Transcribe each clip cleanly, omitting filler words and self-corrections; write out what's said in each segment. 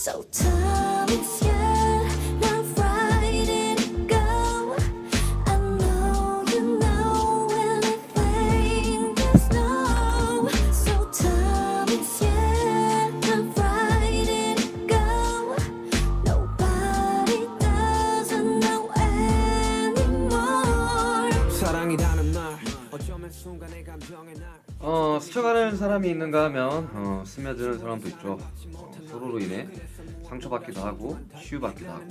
So time is yeah, now Friday to go. I know you know anything there's no. So time is yeah, now Friday to go. Nobody doesn't know anymore. 사랑이라는 말 어쩌면 순간의 감정의 날 스쳐가는 사람이 있는가 하면 스며드는 사람도 있죠. 서로로 인해 상처받기도 하고 치유받기도 하고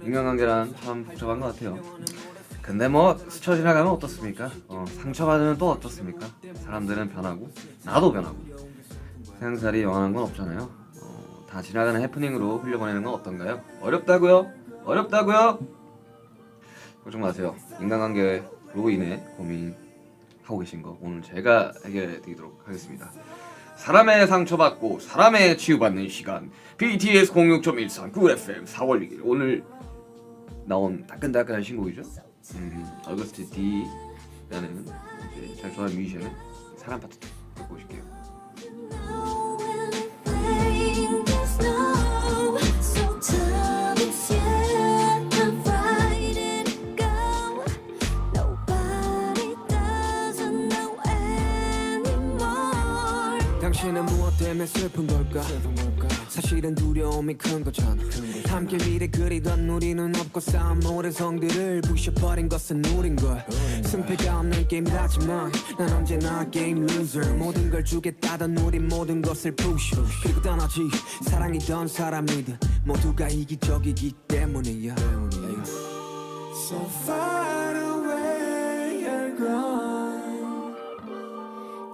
인간관계란 참 복잡한 것 같아요. 근데 뭐 스쳐 지나가면 어떻습니까? 상처받으면 또 어떻습니까? 사람들은 변하고 나도 변하고 세상살이 영원한 건 없잖아요. 다 지나가는 해프닝으로 흘려보내는 건 어떤가요? 어렵다고요? 어렵다고요? 걱정 마세요. 인간관계로 인해 고민하고 계신 거 오늘 제가 해결해 드리도록 하겠습니다. 사람의 상처받고 사람의 치유받는 시간 BTS 06.13 9FM 4월 6일 오늘 나온 따끈따끈한 신곡이죠. 어거스트 D라는 제가 좋아하는 뮤지션의 사람 파트 듣고 오실게요. Know anything there's no. So time is yeah, now Friday to go. Nobody doesn't know anymore. 당신은 무엇 때문에 슬픈 걸까? 사실은 두려움이 큰 거잖아. 함께 미래 그리던 우리는 없고 쌓은 모든 성들을 부셔버린 것은 우린걸. 승패가 없는 게임이라지만 난 언제나 게임 루저. 모든 걸 주겠다던 우린 모든 것을 부셔 그리고 떠나지. 사랑이던 사람이든 모두가 이기적이기 때문이야. So far away you're gone,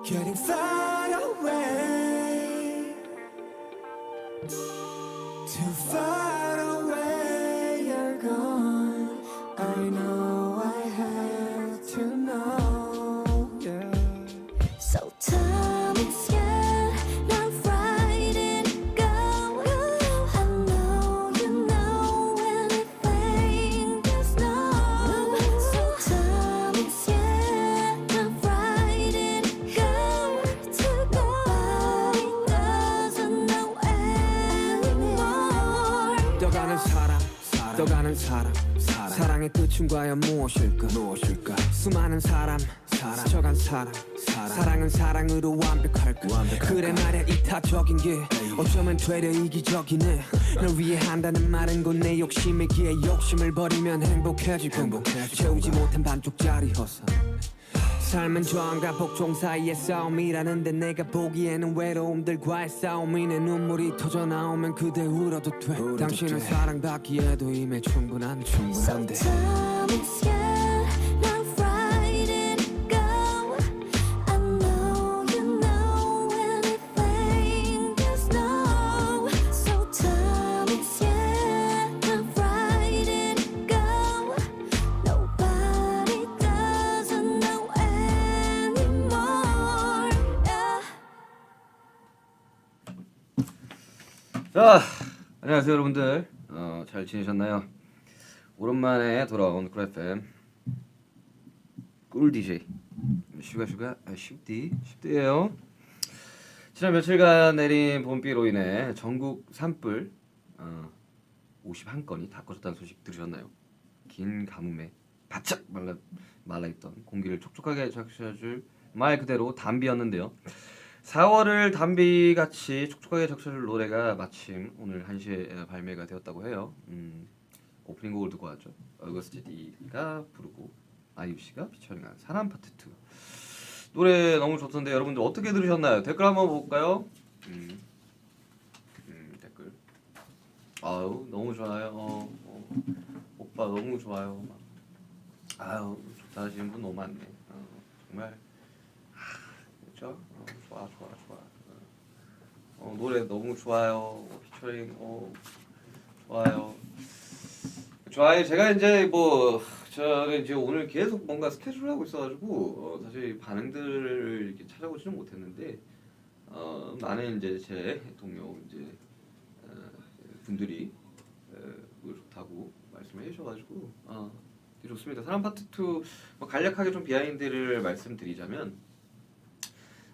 getting far away. Too far away you're gone. I know I have to know, yeah. So time is yeah, now Friday to go. I know you know anything there's no. So time is yeah, now Friday to go. Nobody doesn't know anymore. 떠가는 사람, 떠가는 사람. 사랑의 끝은 과연 무엇일까? 수많은 사람, 스쳐간 사람. 사랑은 사랑으로 완벽할까? 그래 말야 이타적인 게 어쩌면 되려 이기적이네. 널 위해 한다는 말은 곧 내 욕심이기에 욕심을 버리면 행복해지고 채우지 못한 반쪽짜리 허사. 삶은 저항과 복종 사이의 싸움이라는데 내가 보기에는 외로움들과의 싸움이네. 눈물이 터져 나오면 그대 울어도 돼. 당신은 사랑받기에도 이미 충분한데. So time is yeah, now Friday to go. I know you know anything there's no. So time is yeah, now Friday to go. Nobody doesn't know anymore. Yeah. 자, 안녕하세요 여러분들. 잘 지내셨나요? 오랜만에 돌아온 쿨FM 꿀 DJ 슈디예요. 지난 며칠간 내린 봄비로 인해 전국 산불 51건이 다 꺼졌다는 소식 들으셨나요? 긴 가뭄에 바짝 말라있던 공기를 촉촉하게 적셔줄 말 그대로 담비였는데요. 4월을 담비같이 촉촉하게 적셔줄 노래가 마침 오늘 1시에 발매가 되었다고 해요. 오프닝 곡을 듣고 왔죠. 어거스트 D가 부르고 아이유씨가 피처링한 사람 파트 2 노래 너무 좋던데 여러분들 어떻게 들으셨나요? 댓글 한번 볼까요? 댓글 아유 너무 좋아요. 오빠 너무 좋아요. 아유 좋다 하시는 분 너무 많네. 정말 그렇죠? 좋아. 노래 너무 좋아요. 피처링 좋아요. 좋아요. 제가 이제 저는 이제 오늘 계속 뭔가 스케줄을 하고 있어가지고 사실 반응들을 이렇게 찾아보지는 못했는데 많은 이제 제 동료 이제 분들이 노래 좋다고 말씀해 주셔가지고 되게 좋습니다. 사람 파트 2 간략하게 좀 비하인드를 말씀드리자면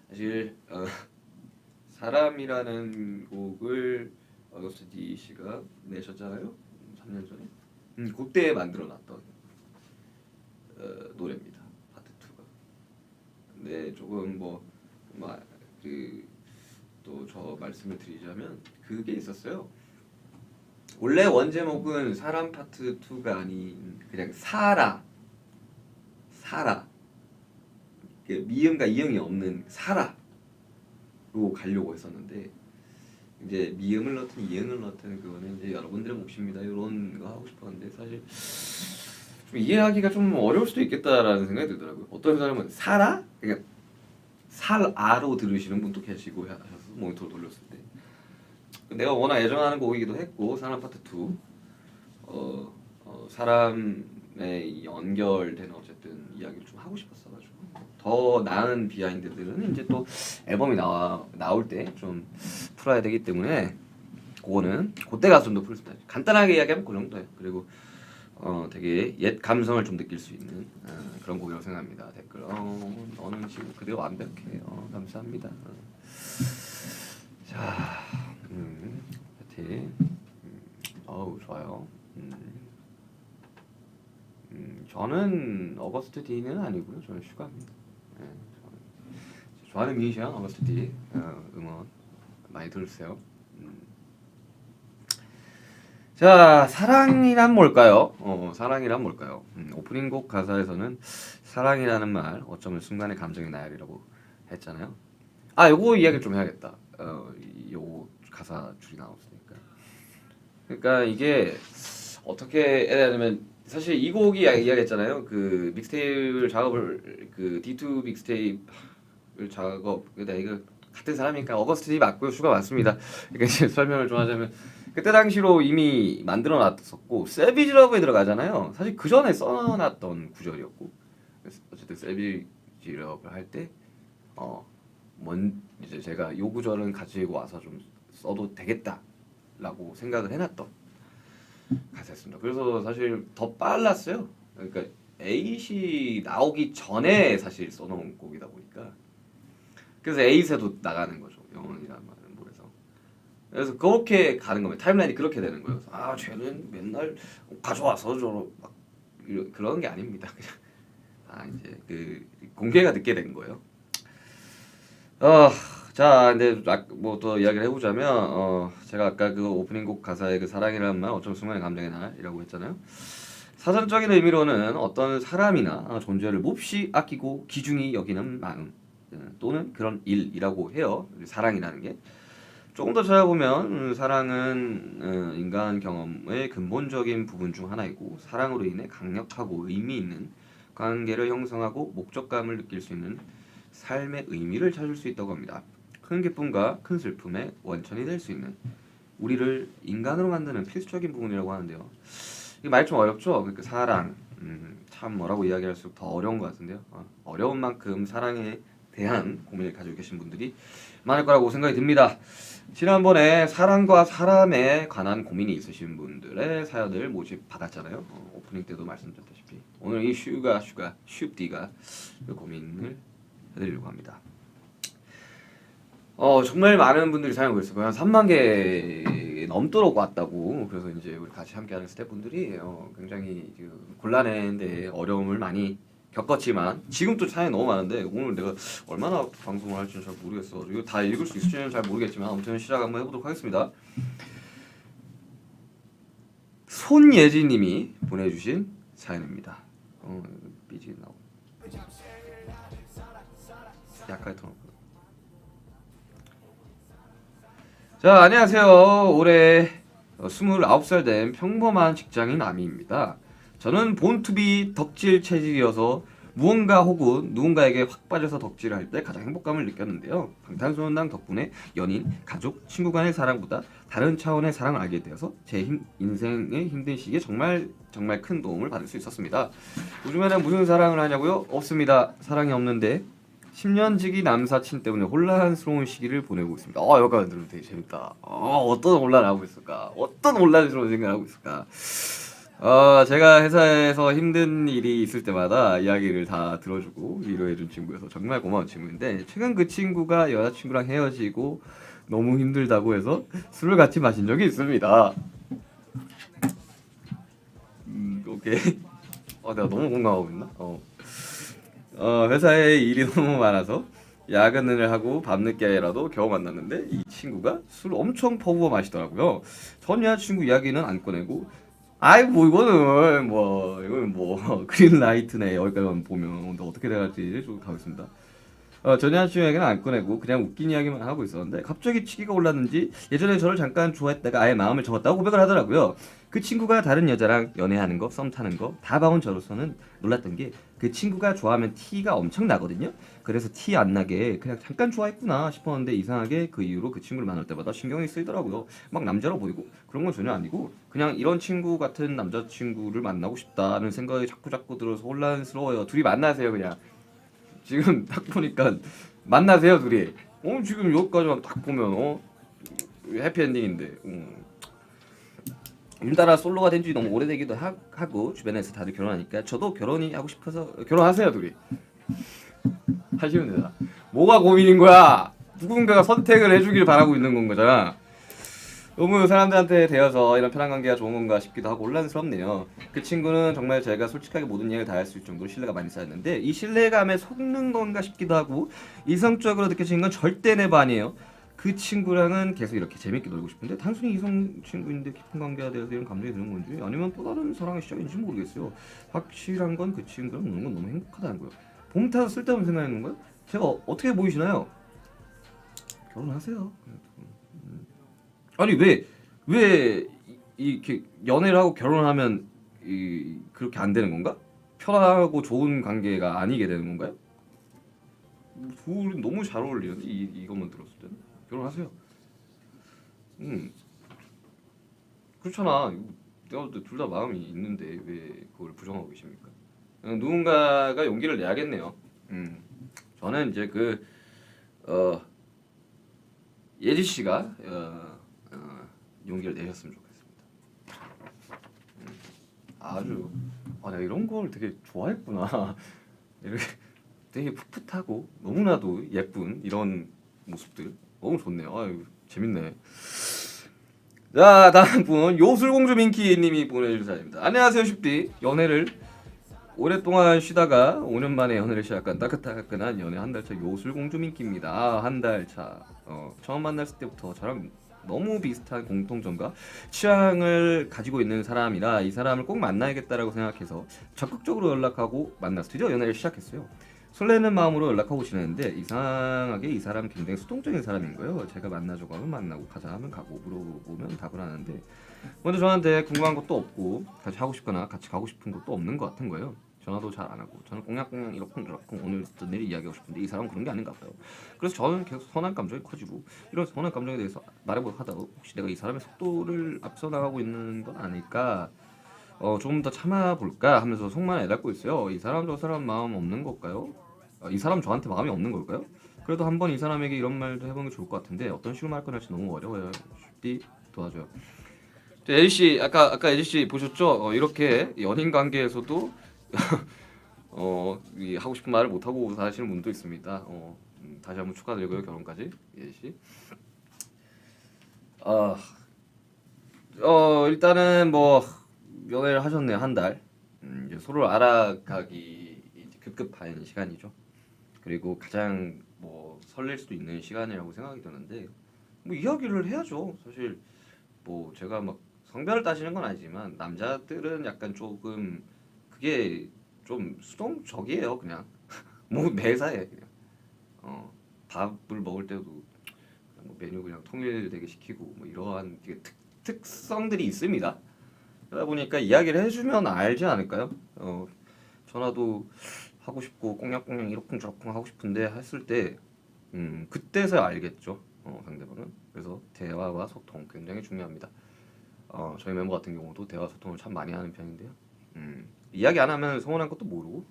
사실 사람이라는 곡을 어거스트 D 씨가 내셨잖아요. 3년 전에. 그때 만들어놨던 노래입니다. 파트 2가. 근데 조금 또 저 말씀을 드리자면 그게 있었어요. 원래 원제목은 사람 파트 2가 아닌 그냥 사라 미음과 이응이 없는 사라로 가려고 했었는데 이제 미음을 넣든 이응을 넣든 그거는 이제 여러분들의 몫입니다. 이런 거 하고 싶었는데 사실 좀 이해하기가 좀 어려울 수도 있겠다라는 생각이 들더라고요. 어떤 사람은 사라? 그러니까 살아로 들으시는 분도 계시고 하셔서 모니터를 돌렸을 때 내가 워낙 애정하는 곡이기도 했고 사람 파트 2 사람의 연결된 어쨌든 이야기를 좀 하고 싶었어가지고 더 나은 비하인드들은 이제 또 앨범이 나올 때 좀 풀어야 되기 때문에 그거는 그때 가서 좀 더 풀 수 있다. 간단하게 이야기하면 그 정도예요. 그리고 되게 옛 감성을 좀 느낄 수 있는 그런 곡이라고 생각합니다. 댓글 너는 지금 그대로 완벽해. 감사합니다. 자, 파이팅. 좋아요. 저는 어거스트 D는 아니고요. 저는 슈가입니다. 네, 저는 좋아하는 뮤지션 어거스트 D 음원 많이 들으세요. 자, 사랑이란 뭘까요? 사랑이란 뭘까요? 오프닝 곡 가사에서는 사랑이라는 말 어쩌면 순간의 감정의 나열이라고 했잖아요. 요거 이야기 좀 해야겠다. 요 가사 줄이 나왔으니까. 그러니까 이게 어떻게 해야 되냐면 사실 이 곡이 이야기했잖아요. 그 믹스테이프를 작업을 그 D2 믹스테이프를 작업 내가 이거 같은 사람이니까 어거스트 D 맞고요. 슈가 맞습니다. 그러니까 이제 설명을 좀 하자면 그때 당시로 이미 만들어 놨었고 세비지 러브에 들어가잖아요. 사실 그 전에 써놨던 구절이었고 어쨌든 세비지 러브를 할 때 이제 제가 요 구절은 가지고 와서 좀 써도 되겠다라고 생각을 해놨던 가사였습니다. 그래서 사실 더 빨랐어요. 그러니까 에잇이 나오기 전에 사실 써놓은 곡이다 보니까 그래서 에잇에도 나가는 거죠. 영원이라는 말은 그래서 그렇게 가는 겁니다. 타임라인이 그렇게 되는 거예요. 쟤는 맨날 가져와서 막 그런 게 아닙니다. 그냥 이제 그 공개가 늦게 된 거예요. 자, 근데 뭐 또 이야기를 해보자면 제가 아까 그 오프닝 곡 가사에 그 사랑이라는 말 어쩌면 순간의 감정의 날이라고 했잖아요. 사전적인 의미로는 어떤 사람이나 존재를 몹시 아끼고 귀중히 여기는 마음 또는 그런 일이라고 해요. 사랑이라는 게. 조금 더 찾아보면 사랑은 인간 경험의 근본적인 부분 중 하나이고 사랑으로 인해 강력하고 의미 있는 관계를 형성하고 목적감을 느낄 수 있는 삶의 의미를 찾을 수 있다고 합니다. 큰 기쁨과 큰 슬픔의 원천이 될 수 있는 우리를 인간으로 만드는 필수적인 부분이라고 하는데요. 이게 말이 좀 어렵죠? 그러니까 사랑 참 뭐라고 이야기할수록 더 어려운 것 같은데요. 어려운 만큼 사랑에 대한 고민을 가지고 계신 분들이 많을 거라고 생각이 듭니다. 지난번에 사랑과 사람에 관한 고민이 있으신 분들의 사연을 모집 받았잖아요. 오프닝 때도 말씀드렸다시피 오늘 이 슈디가 그 고민을 해드리려고 합니다. 정말 많은 분들이 사용하고 있어요. 한 3만 개 넘도록 왔다고. 그래서 이제 우리 같이 함께하는 스태프분들이 굉장히 곤란한데 어려움을 많이 겪었지만 지금 또 사연이 너무 많은데 오늘 내가 얼마나 방송을 할지는 잘 모르겠어. 이거 다 읽을 수 있을지는 잘 모르겠지만 아무튼 시작 한번 해보도록 하겠습니다. 손예진님이 보내주신 사연입니다. 삐지 나오. 약간 더. 자, 안녕하세요. 올해 29살 된 평범한 직장인 아미입니다. 저는 본투비 덕질 체질이어서 무언가 혹은 누군가에게 확 빠져서 덕질을 할 때 가장 행복감을 느꼈는데요. 방탄소년단 덕분에 연인, 가족, 친구 간의 사랑보다 다른 차원의 사랑을 알게 되어서 제 인생의 힘든 시기에 정말 큰 도움을 받을 수 있었습니다. 요즘에는 무슨 사랑을 하냐고요? 없습니다. 사랑이 없는데 10년지기 남사친 때문에 혼란스러운 시기를 보내고 있습니다. 여기까지 들으면 되게 재밌다. 어떤 혼란을 하고 있을까? 어떤 혼란스러운 생각을 하고 있을까? 제가 회사에서 힘든 일이 있을 때마다 이야기를 다 들어주고 위로해준 친구여서 정말 고마운 친구인데 최근 그 친구가 여자친구랑 헤어지고 너무 힘들다고 해서 술을 같이 마신 적이 있습니다. 오케이. 내가 너무 공감하고 있나? 회사에 일이 너무 많아서 야근을 하고 밤늦게라도 겨우 만났는데 이 친구가 술 엄청 퍼부어 마시더라고요. 전 여자친구 이야기는 안 꺼내고 아이 뭐 이거는 뭐 그린라이트네 여기까지만 보면 근데 어떻게 돼갈지 좀 가겠습니다. 전 여자친구에게는 안 꺼내고 그냥 웃긴 이야기만 하고 있었는데 갑자기 치기가 올랐는지 예전에 저를 잠깐 좋아했다가 아예 마음을 접었다고 고백을 하더라고요. 그 친구가 다른 여자랑 연애하는 거, 썸 타는 거 다 봐온 저로서는 놀랐던 게 그 친구가 좋아하면 티가 엄청 나거든요. 그래서 티 안 나게 그냥 잠깐 좋아했구나 싶었는데 이상하게 그 이후로 그 친구를 만날 때마다 신경이 쓰이더라고요. 막 남자로 보이고 그런 건 전혀 아니고 그냥 이런 친구 같은 남자친구를 만나고 싶다는 생각이 자꾸 들어서 혼란스러워요. 둘이 만나세요 그냥. 지금 딱 보니까 만나세요 둘이. 지금 여기까지만 딱 보면 해피엔딩인데. 윤따라 솔로가 된 지 너무 오래되기도 하고 주변에서 다들 결혼하니까 저도 결혼이 하고 싶어서 결혼하세요 둘이. 하시면 되나? 뭐가 고민인 거야? 누군가가 선택을 해주길 바라고 있는 건 거잖아. 너무 사람들한테 대여서 이런 편한 관계가 좋은 건가 싶기도 하고 혼란스럽네요. 그 친구는 정말 제가 솔직하게 모든 이야기를 다 할 수 있을 정도로 신뢰가 많이 쌓였는데 이 신뢰감에 속는 건가 싶기도 하고 이성적으로 느껴지는 건 절대 내바 아니에요. 그 친구랑은 계속 이렇게 재밌게 놀고 싶은데 단순히 이성 친구인데 깊은 관계가 되어서 이런 감정이 드는 건지 아니면 또 다른 사랑의 시작인지 모르겠어요. 확실한 건 그 친구랑 노는 건 너무 행복하다는 거예요. 봄 타서 쓸데없는 생각하는 거예요? 제가 어떻게 보이시나요? 결혼하세요. 아니 왜 이렇게 연애를 하고 결혼하면 그렇게 안 되는 건가? 편하고 좋은 관계가 아니게 되는 건가요? 둘이 너무 잘 어울리는데 이것만 들었을 때는 결혼하세요. 그렇잖아. 내가 둘 다 마음이 있는데 왜 그걸 부정하고 계십니까? 누군가가 용기를 내야겠네요. 저는 이제 예지 씨가 용기를 내셨으면 좋겠습니다. 아주 내가 이런 걸 되게 좋아했구나. 이렇게 되게 풋풋하고 너무나도 예쁜 이런 모습들 너무 좋네요. 아유 재밌네. 자 다음 분 요술공주 민키님이 보내주신 사연입니다. 안녕하세요 슈피. 연애를 오랫동안 쉬다가 5년 만에 연애를 시작한 따끈따끈한 연애 한 달 차 요술공주 민키입니다. 한 달 차. 처음 만났을 때부터 저랑 너무 비슷한 공통점과 취향을 가지고 있는 사람이라 이 사람을 꼭 만나야겠다라고 생각해서 적극적으로 연락하고 만나서 드디어 연애를 시작했어요. 설레는 마음으로 연락하고 지냈는데 이상하게 이 사람 굉장히 수동적인 사람인 거예요. 제가 만나자고 하면 만나고 가자 하면 가고 물어보면 답을 하는데 먼저 저한테 궁금한 것도 없고 같이 하고 싶거나 같이 가고 싶은 것도 없는 것 같은 거예요. 전화도 잘 안 하고 저는 꽁냥꽁냥 이러쿵저러쿵 오늘부터 내일 이야기하고 싶은데 이 사람은 그런 게 아닌가 봐요. 그래서 저는 계속 선한 감정이 커지고 이런 선한 감정에 대해서 말해보고 하다가 혹시 내가 이 사람의 속도를 앞서 나가고 있는 건 아닐까 조금 더 참아볼까 하면서 속만 애닫고 있어요. 이 사람 저 사람 마음 없는 걸까요? 이 사람 저한테 마음이 없는 걸까요? 그래도 한번 이 사람에게 이런 말도 해보는 게 좋을 것 같은데 어떤 식으로 말 꺼낼지 너무 어려워요. 쉽디 도와줘요. 에리 씨 아까 에리 씨 보셨죠? 이렇게 연인 관계에서도 이 하고 싶은 말을 못 하고 사시는 분도 있습니다. 다시 한번 축하드리고요 결혼까지 에리 씨. 일단은 뭐 연애를 하셨네요 한 달. 이제 서로 알아가기 이제 급급한 시간이죠. 그리고 가장 뭐 설렐 수도 있는 시간이라고 생각이 드는데 뭐 이야기를 해야죠. 사실 뭐 제가 막 성별을 따지는 건 아니지만 남자들은 약간 조금 그게 좀 수동적이에요 그냥 뭐 매사에 그냥 밥을 먹을 때도 뭐 메뉴 그냥 통일되게 시키고 뭐 이러한 특성들이 있습니다. 그러다 보니까 이야기를 해주면 알지 않을까요? 전화도 하고 싶고 꽁냥꽁냥 이러쿵저러쿵 하고 싶은데 했을 때 그때서야 알겠죠 상대방은. 그래서 대화와 소통 굉장히 중요합니다. 저희 멤버 같은 경우도 대화 소통을 참 많이 하는 편인데요. 이야기 안 하면 서운한 것도 모르고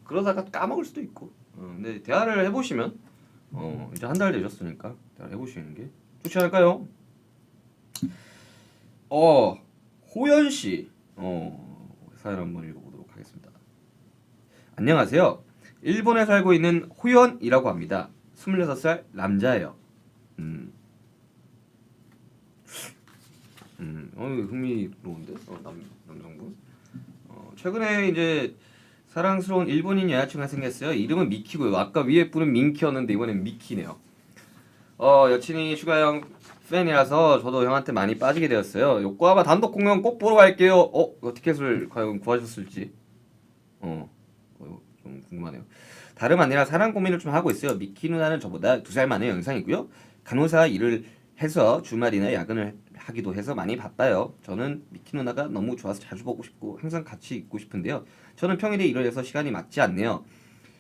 그러다가 까먹을 수도 있고 근데 대화를 해보시면 이제 한 달 되셨으니까 대화를 해보시는 게 좋지 않을까요? 호연씨 사연 한번 읽어보도록 하겠습니다. 안녕하세요. 일본에 살고 있는 호연이라고 합니다. 26살 남자예요. 흥미로운데 남성분. 최근에 이제 사랑스러운 일본인 여자친구가 생겼어요. 이름은 미키고요. 아까 위에 분은 민키였는데 이번엔 미키네요. 여친이 슈가형 팬이라서 저도 형한테 많이 빠지게 되었어요. 요코하마 단독 공연 꼭 보러 갈게요. 티켓을 과연 구하셨을지 좀 궁금하네요. 다름 아니라 사랑 고민을 좀 하고 있어요. 미키 누나는 저보다 2살 많은 영상이고요. 간호사 일을 해서 주말이나 야근을 하기도 해서 많이 바빠요. 저는 미키 누나가 너무 좋아서 자주 보고 싶고 항상 같이 있고 싶은데요. 저는 평일에 일을 해서 시간이 맞지 않네요.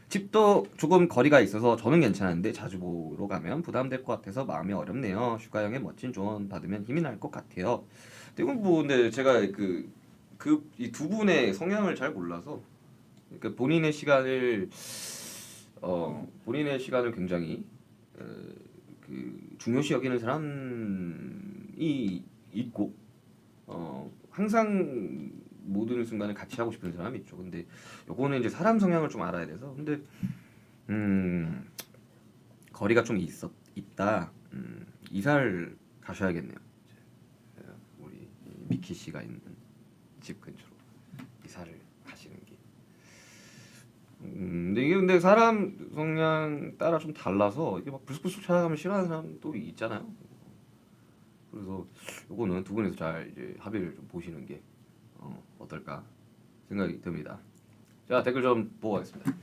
집도 조금 거리가 있어서 저는 괜찮은데 자주 보러 가면 부담될 것 같아서 마음이 어렵네요. 슈가 형의 멋진 조언 받으면 힘이 날 것 같아요. 근데 제가 이 두 분의 성향을 잘 몰라서 그러니까 본인의 시간을 굉장히 중요시 여기는 사람이 있고 항상 모든 순간을 같이 하고 싶은 사람이 있죠. 근데 요거는 이제 사람 성향을 좀 알아야 돼서 근데 거리가 좀 있다. 이사를 가셔야겠네요. 우리 미키 씨가 있는 집 근처로 이사를 가시는 게. 근데 사람 성향 따라 좀 달라서 이게 막 불쑥불쑥 찾아가면 싫어하는 사람도 있잖아요. 그래서 요거는 두 분이서 잘 이제 합의를 좀 보시는 게 어떨까 생각이 듭니다. 자, 댓글 좀 보고 가겠습니다.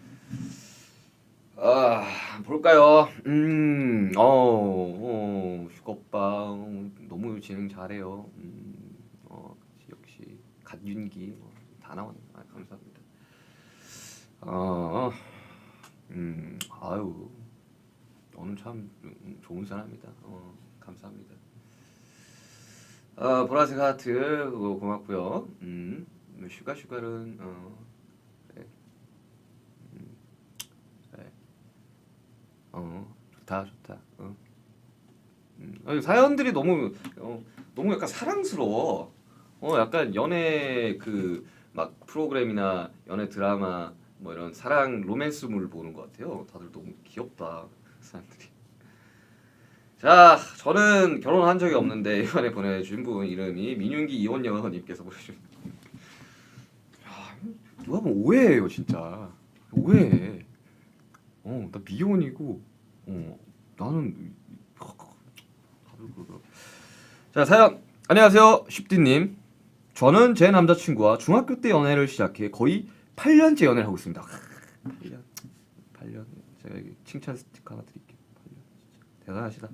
볼까요? 슈거빠 너무 진행 잘해요. 역시 갓윤기 다 나왔네. 감사합니다. 아유, 너는 참 좋은 사람이다. 감사합니다. 보라색 하트 그거 고맙고요. 슈가는 네. 좋다. 사연들이 너무 약간 사랑스러워. 약간 연애 막 프로그램이나 연애 드라마 뭐 이런 사랑 로맨스물 보는 것 같아요. 다들 너무 귀엽다 사람들이. 자, 저는 결혼한 적이 없는데 이번에 보내주신 분 이름이 민윤기 이원녀님께서 보내주신. 누가 보면 오해해요 진짜. 오해해. 나 미혼이고 나는 다들 그러더라고. 자, 사연 안녕하세요 슈디님. 저는 제 남자친구와 중학교 때 연애를 시작해 거의 8년째 연애를 하고 있습니다. 8년 제가 여기 칭찬 스티커 하나 드릴게요. 8년 대단하시다.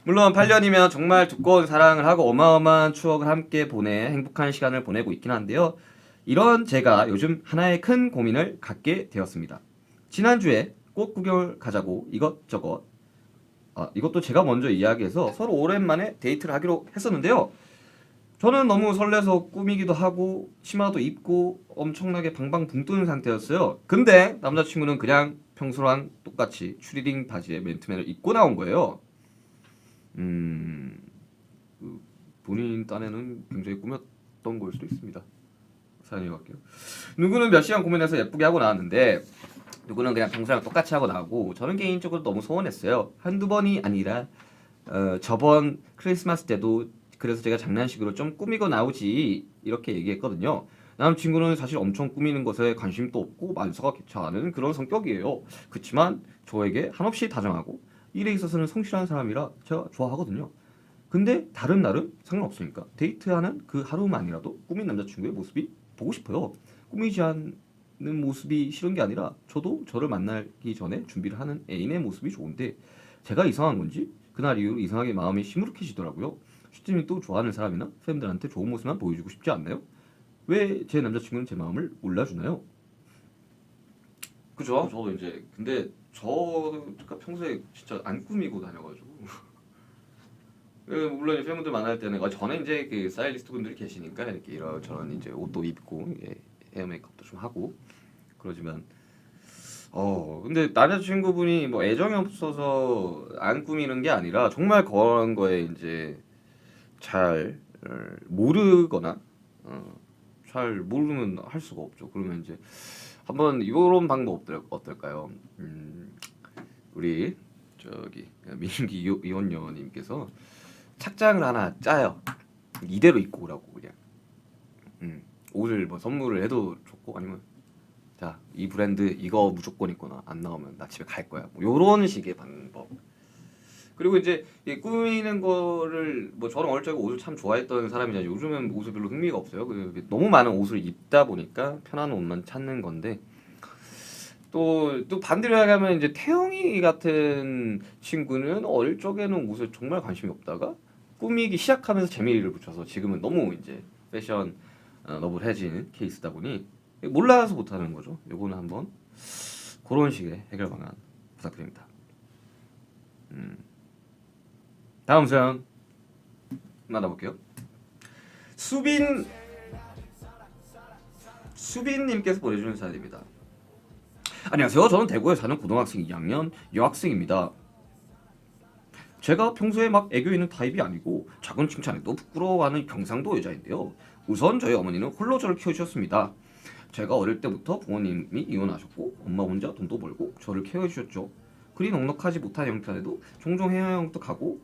물론 8년이면 정말 두꺼운 사랑을 하고 어마어마한 추억을 함께 보내 행복한 시간을 보내고 있긴 한데요. 이런 제가 요즘 하나의 큰 고민을 갖게 되었습니다. 지난주에 꽃 구경을 가자고 이것저것 이것도 제가 먼저 이야기해서 서로 오랜만에 데이트를 하기로 했었는데요. 저는 너무 설레서 꾸미기도 하고 치마도 입고 엄청나게 방방 붕 뜨는 상태였어요. 근데 남자친구는 그냥 평소랑 똑같이 추리닝 바지에 맨투맨을 입고 나온 거예요. 본인 딴에는 굉장히 꾸몄던 걸 수도 있습니다. 사연이 갈게요. 누구는 몇 시간 고민해서 예쁘게 하고 나왔는데 누구는 그냥 평소랑 똑같이 하고 나오고 저는 개인적으로 너무 서운했어요. 한두 번이 아니라 저번 크리스마스 때도 그래서 제가 장난식으로 좀 꾸미고 나오지 이렇게 얘기했거든요. 남친구는 사실 엄청 꾸미는 것에 관심도 없고 만사가 괜찮은 그런 성격이에요. 그렇지만 저에게 한없이 다정하고 일에 있어서는 성실한 사람이라 제가 좋아하거든요. 근데 다른 날은 상관없으니까 데이트하는 그 하루만이라도 꾸민 남자친구의 모습이 보고 싶어요. 꾸미지 않는 모습이 싫은 게 아니라 저도 저를 만나기 전에 준비를 하는 애인의 모습이 좋은데 제가 이상한 건지 그날 이후로 이상하게 마음이 시무룩해지더라고요. 슈tim이 또 좋아하는 사람이나 팬들한테 좋은 모습만 보여주고 싶지 않나요? 왜 제 남자친구는 제 마음을 몰라주나요? 그죠? 저도 이제 근데 저가 평소에 진짜 안 꾸미고 다녀가지고 물론 팬분들 만날 때는 전에 이제 그 스타일리스트 분들이 계시니까 이렇게 이런저런 이제 옷도 입고 헤어 메이크업도 좀 하고 그러지만 근데 남자친구분이 뭐 애정이 없어서 안 꾸미는 게 아니라 정말 그런 거에 이제 잘 모르거나 잘 모르면 할 수가 없죠. 그러면 이제 한번 이런 방법 어떨까요? 우리 저기 민기 이원녀님께서 착장을 하나 짜요. 이대로 입고 오라고 그냥. 옷을 뭐 선물을 해도 좋고 아니면 자 이 브랜드 이거 무조건 입거나 안 나오면 나 집에 갈 거야. 뭐 요런 식의 방법. 그리고 이제 이 꾸미는 거를 뭐 저는 어릴 적에 옷을 참 좋아했던 사람이잖아요. 요즘은 옷에 별로 흥미가 없어요. 너무 많은 옷을 입다 보니까 편한 옷만 찾는 건데 또 반대로 하면 이제 태영이 같은 친구는 어릴 적에는 옷에 정말 관심이 없다가 꾸미기 시작하면서 재미를 붙여서 지금은 너무 이제 패션 너블해진 케이스다 보니 몰라서 못하는 거죠. 요거는 한번 그런 식의 해결 방안 부탁드립니다. 다음 사연 만나볼게요. 수빈님께서 보내주는 사연입니다. 안녕하세요. 저는 대구에 사는 고등학생 2학년 여학생입니다. 제가 평소에 막 애교 있는 타입이 아니고 작은 칭찬에도 부끄러워하는 경상도 여자인데요. 우선 저희 어머니는 홀로 저를 키워주셨습니다. 제가 어릴 때부터 부모님이 이혼하셨고 엄마 혼자 돈도 벌고 저를 케어해주셨죠. 그리 넉넉하지 못한 형편에도 종종 해외여행도 가고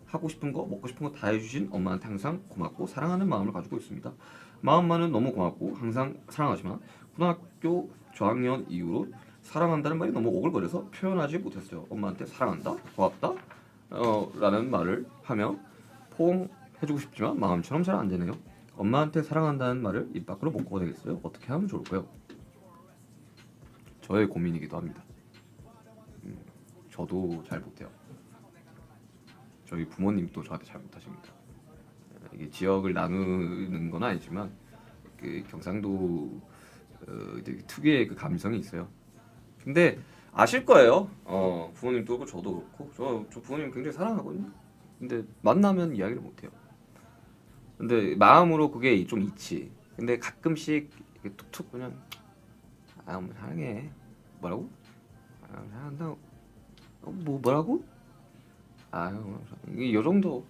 하고 싶은 거 먹고 싶은 거 다 해주신 엄마한테 항상 고맙고 사랑하는 마음을 가지고 있습니다. 마음만은 너무 고맙고 항상 사랑하지만 고등학교 저학년 이후로 사랑한다는 말이 너무 오글거려서 표현하지 못했어요. 엄마한테 사랑한다, 고맙다 라는 말을 하며 포옹해주고 싶지만 마음처럼 잘 안 되네요. 엄마한테 사랑한다는 말을 입 밖으로 못 꺼내겠어요. 어떻게 하면 좋을까요? 저의 고민이기도 합니다. 저도 잘 못해요. 저희 부모님도 저한테 잘 못하십니다. 이게 지역을 나누는 건 아니지만 그 경상도 되게 특유의 그 감성이 있어요. 근데 아실 거예요. 부모님도 그렇고 저도 그렇고 저 부모님 굉장히 사랑하거든요. 근데 만나면 이야기를 못해요. 근데 마음으로 그게 좀 있지. 근데 가끔씩 이렇게 툭툭 그냥 뭐 사랑해. 뭐라고? 사랑한다고. 뭐라고? 이게 요 정도.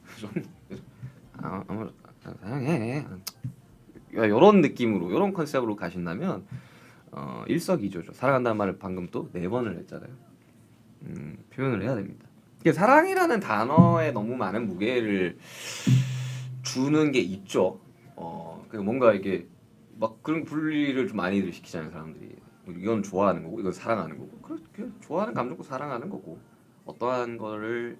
사랑해. 이런 느낌으로, 이런 컨셉으로 가신다면 일석이조죠. 사랑한다는 말을 방금 또 4번을 했잖아요. 표현을 해야 됩니다. 이게 사랑이라는 단어에 너무 많은 무게를 주는 게 있죠. 뭔가 이게 막 그런 분리를 좀 많이들 시키잖아요, 사람들이. 이건 좋아하는 거고, 이건 사랑하는 거고. 그렇게 좋아하는 감정도 사랑하는 거고, 어떠한 거를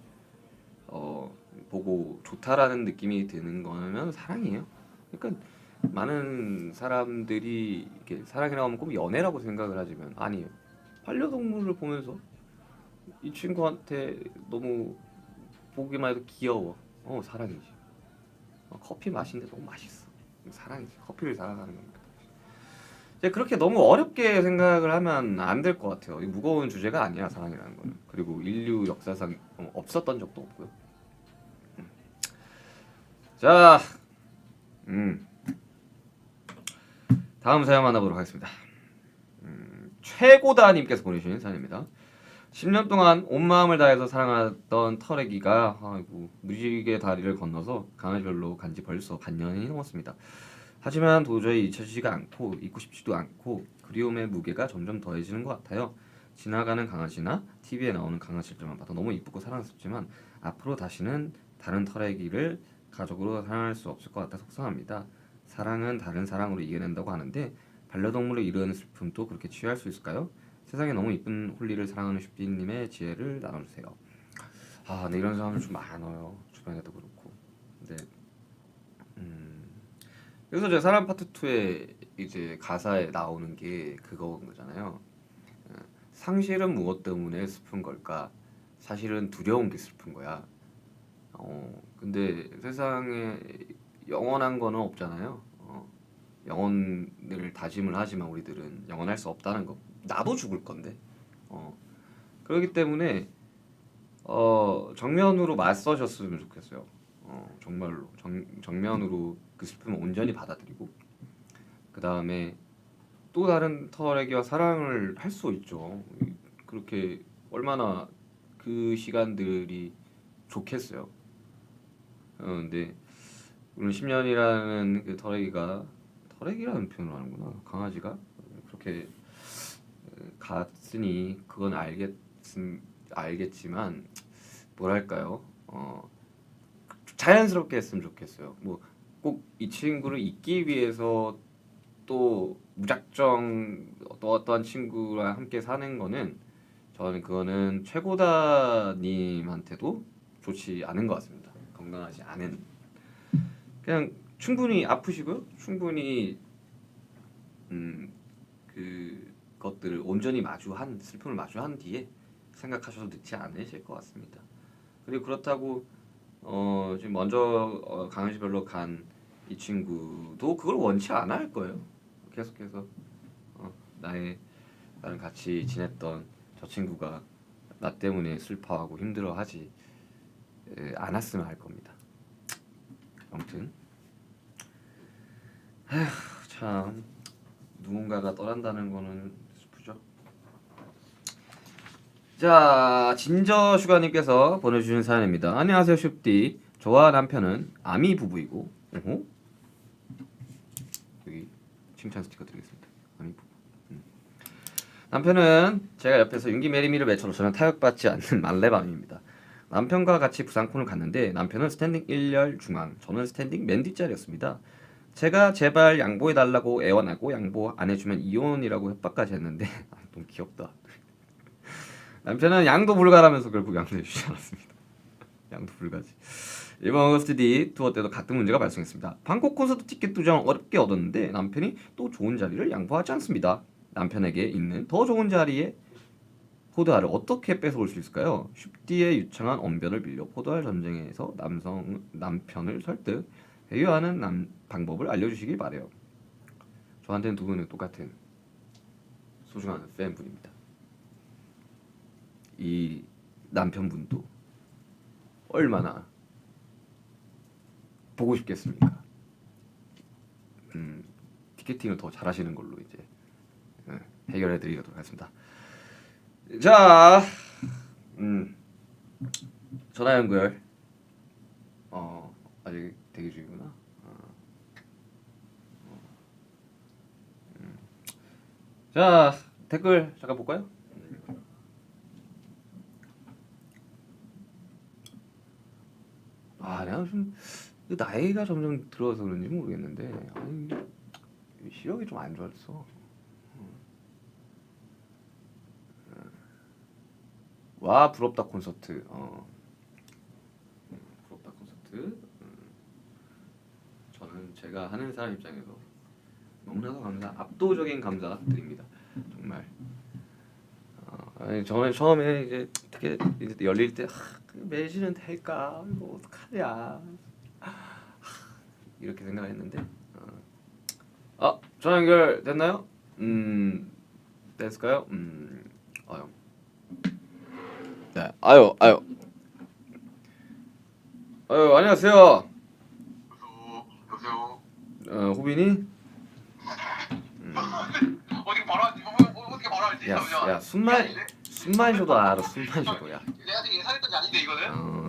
보고 좋다라는 느낌이 드는 거면 사랑이에요. 그러니까 많은 사람들이 이렇게 사랑이라고 하면 꼭 연애라고 생각을 하지만 아니에요. 반려동물을 보면서 이 친구한테 너무 보기만 해도 귀여워. 사랑이지. 커피 마시는데 너무 맛있어. 사랑이지. 커피를 사랑하는 겁니다. 이제 그렇게 너무 어렵게 생각을 하면 안 될 것 같아요. 무거운 주제가 아니야, 사랑이라는 거는. 그리고 인류 역사상 없었던 적도 없고요. 자, 다음 사연 만나보도록 하겠습니다. 최고다님께서 보내주신 사연입니다. 10년 동안 온 마음을 다해서 사랑하던 털애기가 무지개 다리를 건너서 강아지별로 간지 벌써 반년이 넘었습니다. 하지만 도저히 잊혀지지가 않고 잊고 싶지도 않고 그리움의 무게가 점점 더해지는 것 같아요. 지나가는 강아지나 TV에 나오는 강아지들만 봐도 너무 이쁘고 사랑스럽지만 앞으로 다시는 다른 털애기를 가족으로 사랑할 수 없을 것 같아 속상합니다. 사랑은 다른 사랑으로 이겨낸다고 하는데 반려동물을 이루는 슬픔도 그렇게 취할 수 있을까요? 세상에 너무 이쁜 홀리를 사랑하는 슈피님의 지혜를 나눠주세요. 네, 이런 사람들 좀 많아요. 주변에도 그렇고. 근데 그래서 제 사람 파트 2에 이제 가사에 나오는 게 그거인 거잖아요. 상실은 무엇 때문에 슬픈 걸까? 사실은 두려운 게 슬픈 거야. 근데 세상에 영원한 거는 없잖아요. 영원을 다짐을 하지만 우리들은 영원할 수 없다는 거. 나도 죽을 건데. 그렇기 때문에 정면으로 맞서셨으면 좋겠어요. 정말로 정면으로 그 슬픔을 온전히 받아들이고 그 다음에 또 다른 털애기와 사랑을 할 수 있죠. 그렇게 얼마나 그 시간들이 좋겠어요. 근데 오늘 10년이라는 그 털애기라는 표현을 하는구나. 강아지가 그렇게 갔으니 그건 알겠지만 뭐랄까요? 자연스럽게 했으면 좋겠어요. 뭐 꼭 이 친구를 잊기 위해서 또 무작정 또 어떠한 친구랑 함께 사는 거는 저는 그거는 최고다님한테도 좋지 않은 것 같습니다. 건강하지 않은. 그냥 충분히 아프시고요. 충분히 그것들을 온전히 마주한 슬픔을 마주한 뒤에 생각하셔도 늦지 않으실 것 같습니다. 그리고 그렇다고 지금 먼저 강의실별로 간 이 친구도 그걸 원치 않아 할 거예요. 계속해서 나랑 같이 지냈던 저 친구가 나 때문에 슬퍼하고 힘들어하지 않았으면 할 겁니다. 아무튼 참 누군가가 떠난다는 거는 슬프죠. 자, 진저슈가님께서 보내주신 사연입니다. 안녕하세요 슈띠. 저와 남편은 아미 부부이고 여기 칭찬 스티커 드리겠습니다. 아미 부부. 남편은 제가 옆에서 윤기 메리미를 외쳐도 저는 타격받지 않는 말레밤입니다. 남편과 같이 부산콘을 갔는데 남편은 스탠딩 1열 중앙, 저는 스탠딩 맨 뒷자리였습니다. 제가 제발 양보해달라고 애원하고 양보 안 해주면 이혼이라고 협박까지 했는데 너무 귀엽다. 남편은 양도 불가라면서 결국 양도 해주지 않았습니다. 양도 불가지. 이번 어거스트 D 투어 때도 같은 문제가 발생했습니다. 방콕 콘서트 티켓 2장 어렵게 얻었는데 남편이 또 좋은 자리를 양보하지 않습니다. 남편에게 있는 더 좋은 자리에 포도알을 어떻게 뺏어올 수 있을까요? 슈띠의 유창한 언변을 빌려 포도알 전쟁에서 남편을 설득 회유하는 방법을 알려주시길 바래요. 저한테는 두 분은 똑같은 소중한 팬분입니다. 이 남편분도 얼마나 보고 싶겠습니까? 티켓팅을 더 잘하시는 걸로 이제 해결해드리도록 하겠습니다. 자, 전화 연결. 아직 대기 중이구나. 자, 댓글 잠깐 볼까요? 내가 좀 나이가 점점 들어서 그런지 모르겠는데 시력이 좀 안 좋았어. 와, 부럽다 콘서트. 부럽다 콘서트. 저는 제가 하는 사람 입장에서 너무나도 압도적인 감사 드립니다. 정말. 저는 처음에 이제 어떻게 이제 열릴 때 매진은 될까? 이거 어떡하냐? 이렇게 생각했는데 전화 연결 됐나요? 됐을까요? 네. 아유. 안녕하세요. 여보세요. 호빈이? 어떻게 바로 하지? 어떻게 바로 하지? 야, 숨만 쉬어도 알아. 숨만 쉬어도 야. 내가 지금 예상했던 게 아닌데 이거는?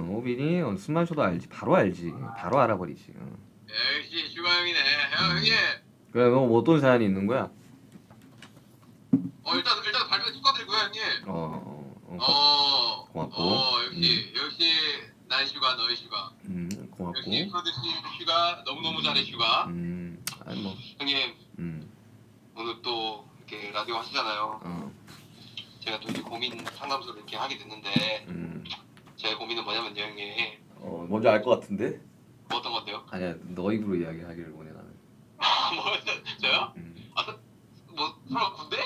호빈이 숨만 쉬어도 알지. 바로 알지. 바로 알아버리지. 역시 슈가 형이네. 형님. 그래, 너 뭐 어떤 사연이 있는 거야? 일단 발표 축하드리고요 형님. 고맙고. 역시 나의 슈가 너의 슈가. 고맙고. 역시 프로듀스 슈가 너무너무 잘해 슈가. 아니 뭐. 형님. 오늘 또 이렇게 라디오 하시잖아요. 제가 또 이제 고민 상담소를 이렇게 하게 됐는데 제 고민은 뭐냐면요 형님. 먼저 알 것 같은데? 뭐 어떤 건데요? 아니야, 너 입으로 이야기하기를 원해 나는. 뭐 저요? 뭐 설마 군대?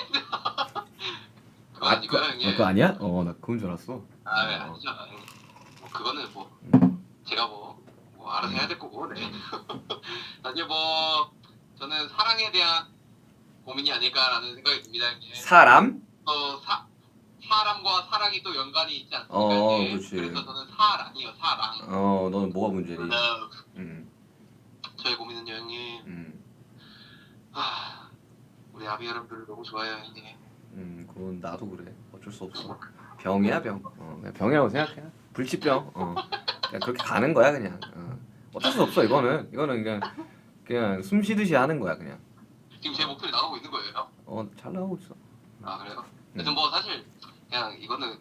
그거 아니고요 형님. 그거 아니야? 나 그건 줄 알았어. 아니죠. 뭐 그거는 뭐 제가 뭐 알아서 해야 될 거고. 네. 아니요 뭐 저는 사랑에 대한 고민이 아닐까라는 생각이 듭니다 형님. 사람? 사람과 사랑이 또 연관이 있지 않습니까? 형님? 그렇지. 그래서 저는 사랑이요 사랑. 너는 뭐가 문제니? 저의 고민은요 형님. 우리 아비 여러분들 너무 좋아요 형님. 그건 나도 그래. 어쩔 수 없어. 병이야 병. 그냥 병이라고 생각해. 불치병. 그냥 그렇게 가는 거야 그냥. 어쩔 수 없어 이거는. 그냥 숨 쉬듯이 하는 거야 그냥. 지금 제 목소리 나오고 있는 거예요? 잘 나오고 있어. 그래요? 그래서 뭐 사실 그냥 이거는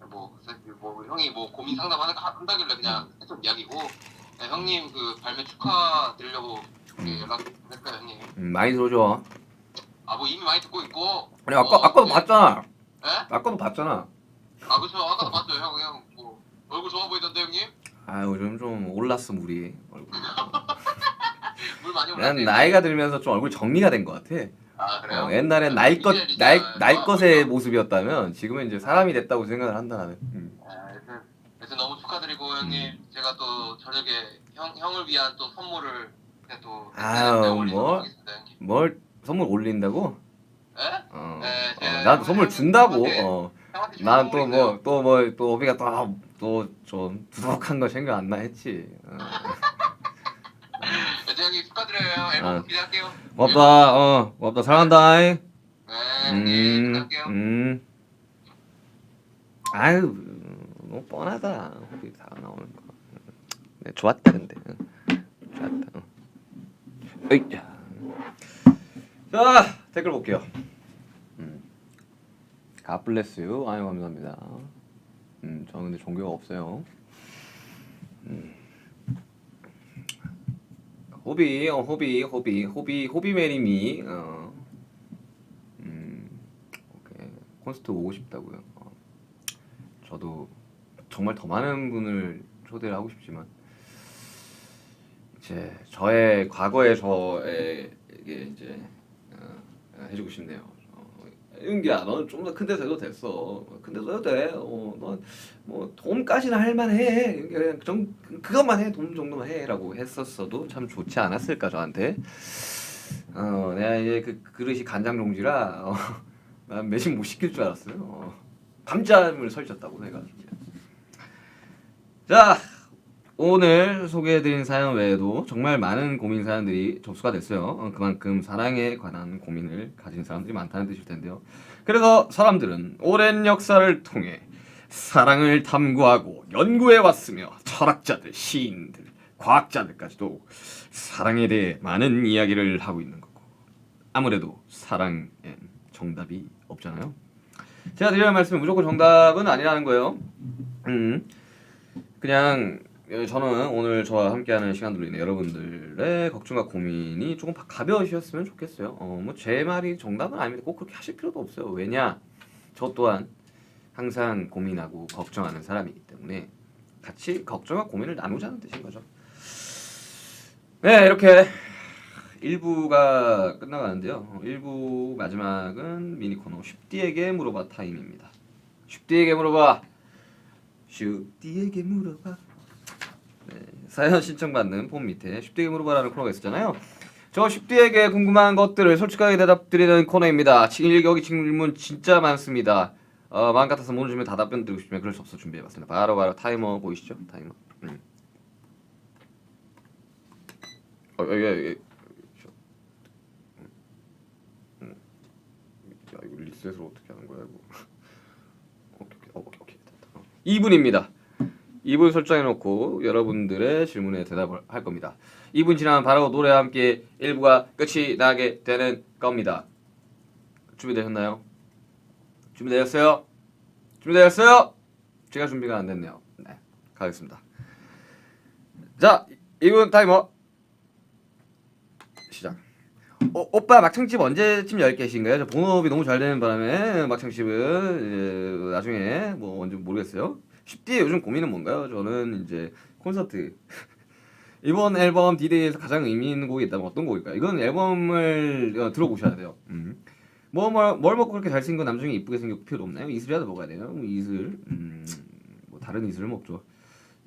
뭐 형이 뭐 고민 상담 한다길래 그냥 했던 이야기고 네, 형님 그 발매 축하드리려고 연락했어요 형님. 많이 들어줘. 아 뭐 이미 많이 듣고 있고. 아니 아까도 네. 봤잖아. 예? 아까도 봤잖아. 아 그쵸 아까도 봤어요 형 뭐 얼굴 좋아 보이던데 형님? 아 요즘 좀 올랐어 물이. 얼굴. 물 많이 난 올랐어요. 나이가 들면서 좀 얼굴 정리가 된 것 같아. 아 그래요? 옛날엔 나이 것의 모습이었다면 지금은 이제 사람이 됐다고 생각을 한다 나는. 그래서 너무 축하드리고 형님 제가 또 저녁에 형을 위한 또 선물을 또 아유, 올리도록 뭐? 하겠습니다 형님. 뭘 선물 올린다고? 예? 어. 네, 제가 난 선물 준다고. 형한테 줄 난 선물이 있어요. 또 우리가 또 좀 부족한 거 생각 안 나 했지. 네, 형님 축하드려요. 앨범 어. 기대할게요. 고맙다 사랑한다. 네, 형님 기대할게요. 아유 너무 뻔하다. 우리 다 나오는 거. 네, 좋았다 근데. 좋았다. 에이. 자 댓글 볼게요. God bless you. 아유 감사합니다. 저는 근데 종교가 없어요. 호비 메리미. 오케이. 콘서트 오고 싶다고요. 저도 정말 더 많은 분을 초대를 하고 싶지만 이제 저의 과거의 저에게 이제 해주고 싶네요. 윤기야, 너는 좀 더 큰 데서 해도 됐어. 큰 데서 해도 돼. 넌뭐 돔까지는 할만해. 윤기야, 그냥 그것만 해. 돔 정도만 해라고 했었어도 참 좋지 않았을까 저한테. 내가 이제 그 그릇이 간장 종지라 난 매진 못 시킬 줄 알았어요. 밤잠을 설쳤다고 내가. 자, 오늘 소개해드린 사연 외에도 정말 많은 고민 사연들이 접수가 됐어요. 그만큼 사랑에 관한 고민을 가진 사람들이 많다는 뜻일 텐데요. 그래서 사람들은 오랜 역사를 통해 사랑을 탐구하고 연구해 왔으며 철학자들, 시인들, 과학자들까지도 사랑에 대해 많은 이야기를 하고 있는 거고 아무래도 사랑엔 정답이 없잖아요. 제가 드리는 말씀은 무조건 정답은 아니라는 거예요. 그냥 저는 오늘 저와 함께하는 시간들로 인해 여러분들의 걱정과 고민이 조금 가벼우셨으면 좋겠어요. 뭐 제 말이 정답은 아닙니다. 꼭 그렇게 하실 필요도 없어요. 왜냐? 저 또한 항상 고민하고 걱정하는 사람이기 때문에 같이 걱정과 고민을 나누자는 뜻인 거죠. 네, 이렇게 1부가 끝나가는데요. 1부 마지막은 미니 코너 슈띠에게 물어봐 타임입니다. 슈띠에게 물어봐. 슈띠에게 물어봐. 네, 사연 신청받는 폼 밑에 슈띠에게 물어봐라는 코너가 있었잖아요. 저 슈띠에게 궁금한 것들을 솔직하게 대답드리는 코너입니다. 여기 질문 진짜 많습니다. 마음 같아서 모든 질문에 다 답변 드리고 싶으면 그럴 수 없어 준비해봤습니다. 바로 타이머 보이시죠? 타이머. 야 이거 리셋을 어떻게 하는 거야 이거. 오케이. 2분입니다. 2분 설정해놓고 여러분들의 질문에 대답을 할 겁니다. 2분 지나면 바로 노래와 함께 1부가 끝이 나게 되는 겁니다. 준비되셨나요? 준비되셨어요? 제가 준비가 안 됐네요. 네, 가겠습니다. 자, 2분 타이머 시작. 오빠 막창집 언제쯤 열 계신가요? 저 본업이 너무 잘 되는 바람에 막창집은 나중에 뭐 언제 모르겠어요. 슈띠의 요즘 고민은 뭔가요? 저는 이제 콘서트 이번 앨범 디데이에서 가장 의미 있는 곡이 있다면 어떤 곡일까요? 이건 앨범을 들어보셔야 돼요. 뭘 먹고 그렇게 잘생긴 남중에 이쁘게 생겼고 필요도 없나요? 이슬이라도 먹어야 돼요. 이슬 뭐 다른 이슬을 먹죠.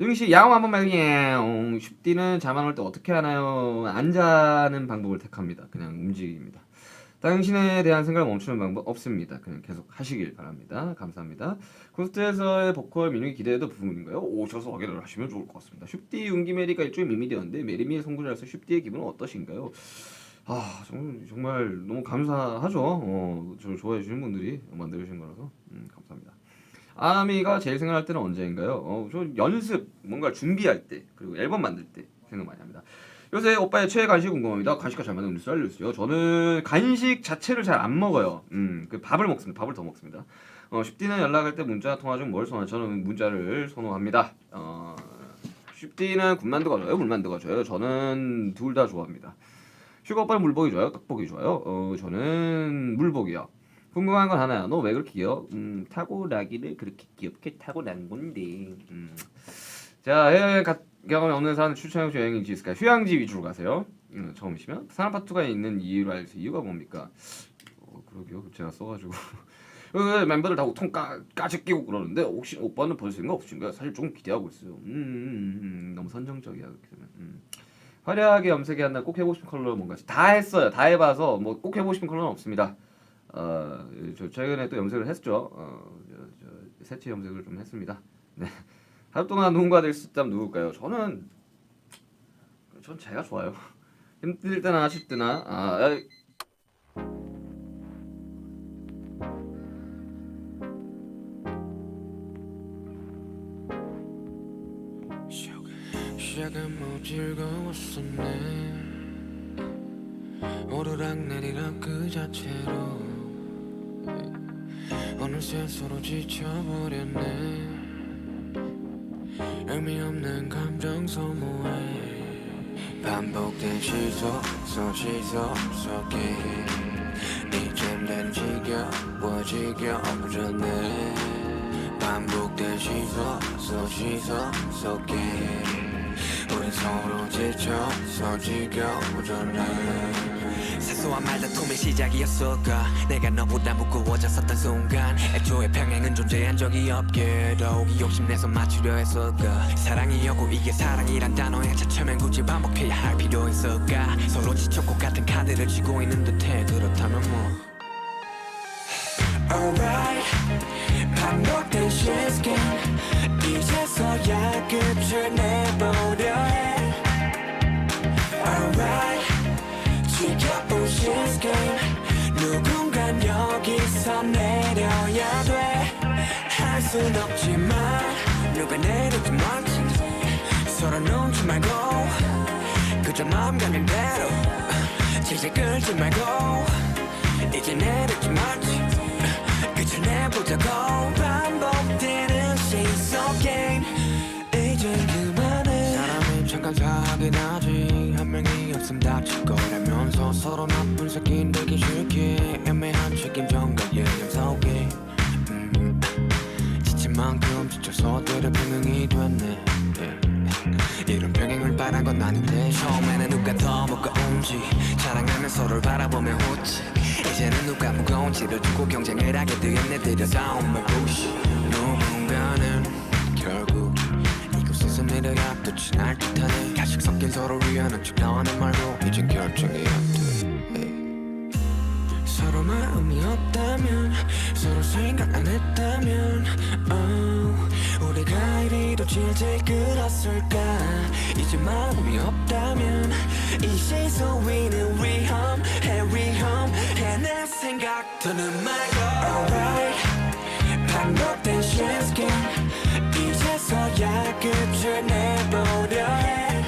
용희씨 야옹 한번 말이에요. 슈띠는 잠 안 올 때 어떻게 하나요? 안 자는 방법을 택합니다. 그냥 움직입니다. 당신에 대한 생각을 멈추는 방법 없습니다. 그냥 계속 하시길 바랍니다. 감사합니다. 콘서트에서의 보컬 민욱이 기대해도 부분인가요? 오셔서 확인을 하시면 좋을 것 같습니다. 슈띠 윤기메리가 일종의 미미되었는데 메리미의 송구자로서 슈띠의 기분은 어떠신가요? 정말 너무 감사하죠. 저를 좋아해 주시는 분들이 만들어주신 거라서 감사합니다. 아미가 제일 생각날 때는 언제인가요? 저 연습, 뭔가 준비할 때, 그리고 앨범 만들 때 생각 많이 합니다. 요새 오빠의 최애 간식 궁금합니다. 간식과 잘 맞는 음식 알려주세요. 저는 간식 자체를 잘 안 먹어요. 그 밥을 먹습니다. 밥을 더 먹습니다. 슈띠는 연락할 때 문자 통화 중 뭘 선호하죠? 저는 문자를 선호합니다. 슈띠는 군만두가 좋아요, 물만두가 좋아요? 저는 둘 다 좋아합니다. 슈가 오빠는 물복이 좋아요, 떡볶이 좋아요? 저는 물복이요. 궁금한 건 하나야. 너 왜 그렇게 귀여워? 타고나기를 그렇게 귀엽게 타고난 건데. 자, 해외여행 경험이 없는 사람 추천해주신 여행지 있을까요? 휴양지 위주로 가세요. 처음이시면 산업파트가 있는 이유를 알수 이유가 뭡니까? 그러게요. 제가 써가지고 멤버들 다 통 까지 끼고 그러는데 혹시 오빠는 볼 생각 없으신가요? 사실 좀 기대하고 있어요. 너무 선정적이야 그렇게 되면. 화려하게 염색이 한다. 꼭 해보고 싶은 컬러 뭔가 다 했어요. 다 해봐서 뭐 꼭 해보고 싶은 컬러는 없습니다. 저 최근에 또 염색을 했죠. 새치 염색을 좀 했습니다. 네. 하루 동안 누군가 될 수 있다면 누굴까요? 전 제가 좋아요. 힘들 때나 하실 때나 시작은 뭐 즐거웠었네. 오르락내리락 그 자체로 어느새 서로 지쳐버렸네. 의미 없는 감정 소모해 반복된 시속 속에 이젠 난 지겨워졌네. 반복된 시속 속에 우린 서로 지쳐서 지겨워졌네. 사소한 말다툼의 시작이었을까. 내가 너보다 무거워졌었던 순간 애초에 평행은 존재한 적이 없게 더욱이 욕심내서 맞추려 했을까. 사랑이었고 이게 사랑이란 단어에 차츰엔 굳이 반복해야 할 필요 있을까. 서로 지쳤고 같은 카드를 쥐고 있는 듯해. 그렇다면 뭐 Alright 반복된 시스템 이제서야 끝을 내보려 해. Alright 지겨운 시스템 누군간 여기서 내려야 돼. 할 순 없지만 누가 내리지 말지 서로 눈치 말고 그저 마음 가는 대로 질질 끌지 말고 이제 내리지 말지 끝을 내보자고. 반복되는 시속 게임 이제 그만해. 사람이 잠깐 사하긴 하지. 한 명이 없음 다칠 거라면서 서로 나쁜 새끼 되기 싫게 애매한 책임전과 예념 속에 지친 만큼 지쳐서 때려 병행이 됐네. 이런 병행을 바란 건 아닌데 처음에는 누가 더 무거운지 자랑하며 서로를 바라보며 웃지. 이제는 누가 무거운지를 두고 경쟁을 하게 되었네. 들여다온 말 부시. 누군가는 결국 이곳에서 내려야 끝이 날 듯하네. 가식 섞인 서로를 위하는 척 나와는 말고 이젠 결정이 안 돼. 서로 마음이 없다면 서로 생각 안 했다면 우리가 이리도 질질 끌었을까. 이제 마음이 없다면 이 시선 위는 위험해 내 생각 더는 말고. Alright 반복된 시스템 이제서야 끝을 내보려 해.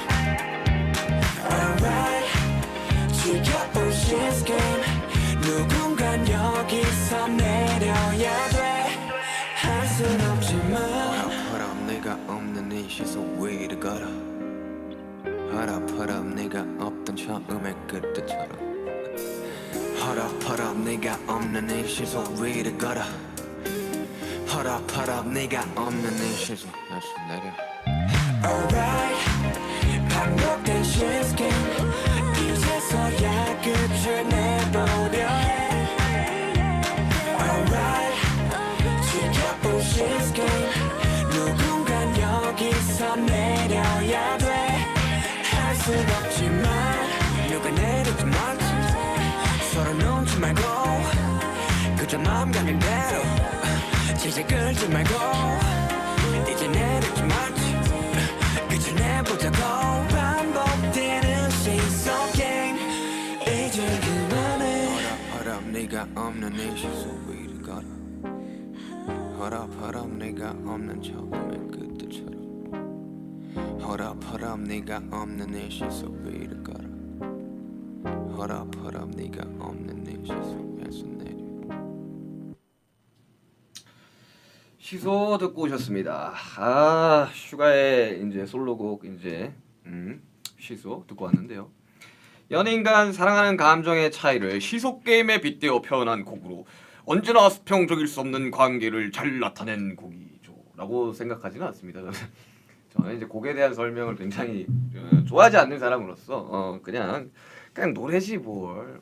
Alright 지겨운 시스템 누군간 여기서 내려야 돼. 할 순 없지만 네가 없는 이 시속 위를 걸어. 허럽허럽 네가 없던 처음의 그때처럼. 허럽허럽 네가 없는 이 시속 위를 걸어. 허럽허럽 네가 없는 이 시속 다시 내려. Alright 반복된 시스템 이제서야 끝을 내보려 해. Alright 지겨운 시스템 누군간 여기서 내려야 돼. 할 순 없지만 누가 내리지 말지 서로 눈치 말고 그저 마음 가는 대로 질질 끌지 말고 이제 내리지 말지 끝을 내보자고. 반복되는 시속 게임 이제 그만해. 허럽허럽 네가 없는 이 시속 위를 걸어. 허럽허럽 네가 없는 처음의 그때처럼. 허럽허럽 네가 없는 이 시속 위를 걸어. 허럽허럽 네가 없는 이 시속에서 내려. 시소 듣고 오셨습니다. 아 슈가의 이제 솔로곡 이제 시소 듣고 왔는데요. 연인 간 사랑하는 감정의 차이를 시소 게임에 빗대어 표현한 곡으로 언제나 수평적일 수 없는 관계를 잘 나타낸 곡이죠라고 생각하지는 않습니다. 저는 이제 곡에 대한 설명을 굉장히 좋아하지 않는 사람으로서 그냥 노래지 뭘.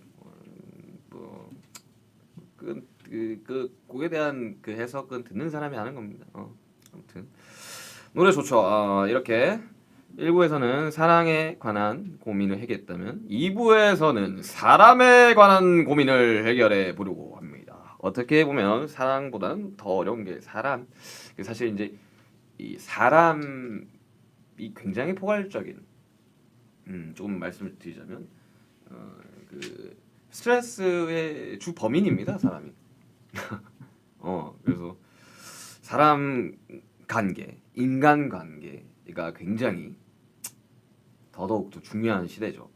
그 곡에 대한 그 해석은 듣는 사람이 하는 겁니다. 아무튼 노래 좋죠. 이렇게 1부에서는 사랑에 관한 고민을 해결했다면 2부에서는 사람에 관한 고민을 해결해 보려고 합니다. 어떻게 보면 사랑보다는 더 어려운 게 사람. 사실 이제 이 사람이 굉장히 포괄적인 조금 말씀을 드리자면 그 스트레스의 주 범인입니다, 사람이. 그래서 사람 관계, 인간 관계가 굉장히 더더욱더 중요한 시대죠.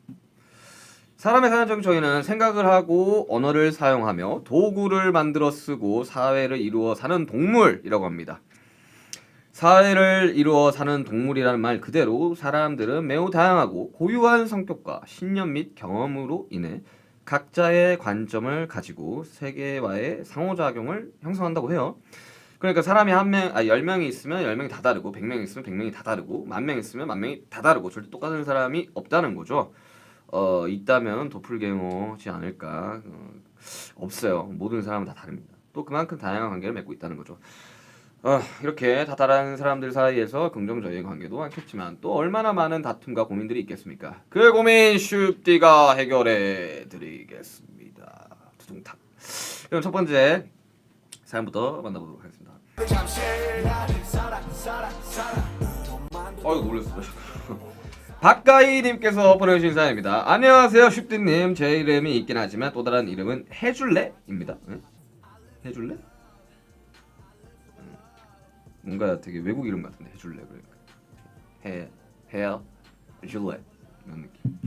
사람의 사회적 저희는 생각을 하고 언어를 사용하며 도구를 만들어 쓰고 사회를 이루어 사는 동물이라고 합니다. 사회를 이루어 사는 동물이라는 말 그대로 사람들은 매우 다양하고 고유한 성격과 신념 및 경험으로 인해 각자의 관점을 가지고 세계와의 상호작용을 형성한다고 해요. 그러니까 사람이 10명이 있으면 10명이 다 다르고 100명이 있으면 100명이 다 다르고 10,000명이 있으면 10,000명이 다 다르고 절대 똑같은 사람이 없다는 거죠. 있다면 도플갱어지 않을까. 없어요. 모든 사람은 다 다릅니다. 또 그만큼 다양한 관계를 맺고 있다는 거죠. 이렇게 다 다른 사람들 사이에서 긍정적인 관계도 많겠지만 또 얼마나 많은 다툼과 고민들이 있겠습니까? 그 고민 슈띠가 해결해 드리겠습니다. 두둥탁. 그럼 첫 번째 사연부터 만나보도록 하겠습니다. 놀랐어. 박가희님께서 보내주신 사연입니다. 안녕하세요 슈띠님. 제 이름이 있긴 하지만 또 다른 이름은 해줄래입니다. 해줄래? 뭔가 되게 외국 이름 같은데 해줄래 그러니까 해줄래 이런 느낌.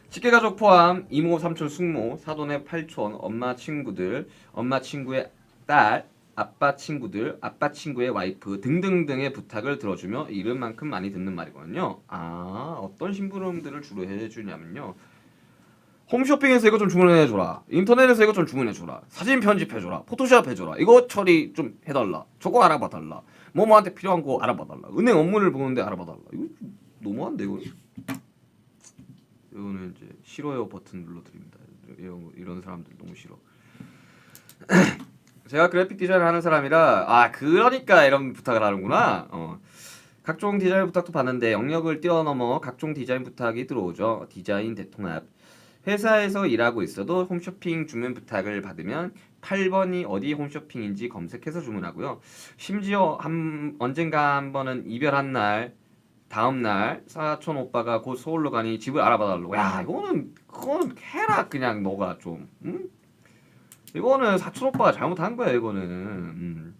직계가족 포함 이모, 삼촌, 숙모, 사돈의 팔촌, 엄마 친구들, 엄마 친구의 딸, 아빠 친구들, 아빠 친구의 와이프 등등등의 부탁을 들어주며 이름만큼 많이 듣는 말이거든요. 어떤 심부름들을 주로 해주냐면요. 홈쇼핑에서 이거 좀 주문해줘라. 인터넷에서 이거 좀 주문해줘라. 사진 편집해줘라. 포토샵 해줘라. 이거 처리 좀 해달라. 저거 알아봐달라. 뭐뭐한테 필요한 거 알아봐달라. 은행 업무를 보는데 알아봐달라. 이거 너무한데 이거. 이거는 이제 싫어요 버튼 눌러드립니다. 이런 사람들 너무 싫어. 제가 그래픽 디자인을 하는 사람이라 그러니까 이런 부탁을 하는구나. 각종 디자인 부탁도 받는데 영역을 뛰어넘어 각종 디자인 부탁이 들어오죠. 디자인 대통합. 회사에서 일하고 있어도 홈쇼핑 주문 부탁을 받으면 8번이 어디 홈쇼핑인지 검색해서 주문하고요. 심지어 언젠가 한 번은 이별한 날 다음 날 사촌 오빠가 곧 서울로 가니 집을 알아봐달라고. 야 그건 해라 그냥 너가 좀. 응? 이거는 사촌 오빠가 잘못한 거야 이거는.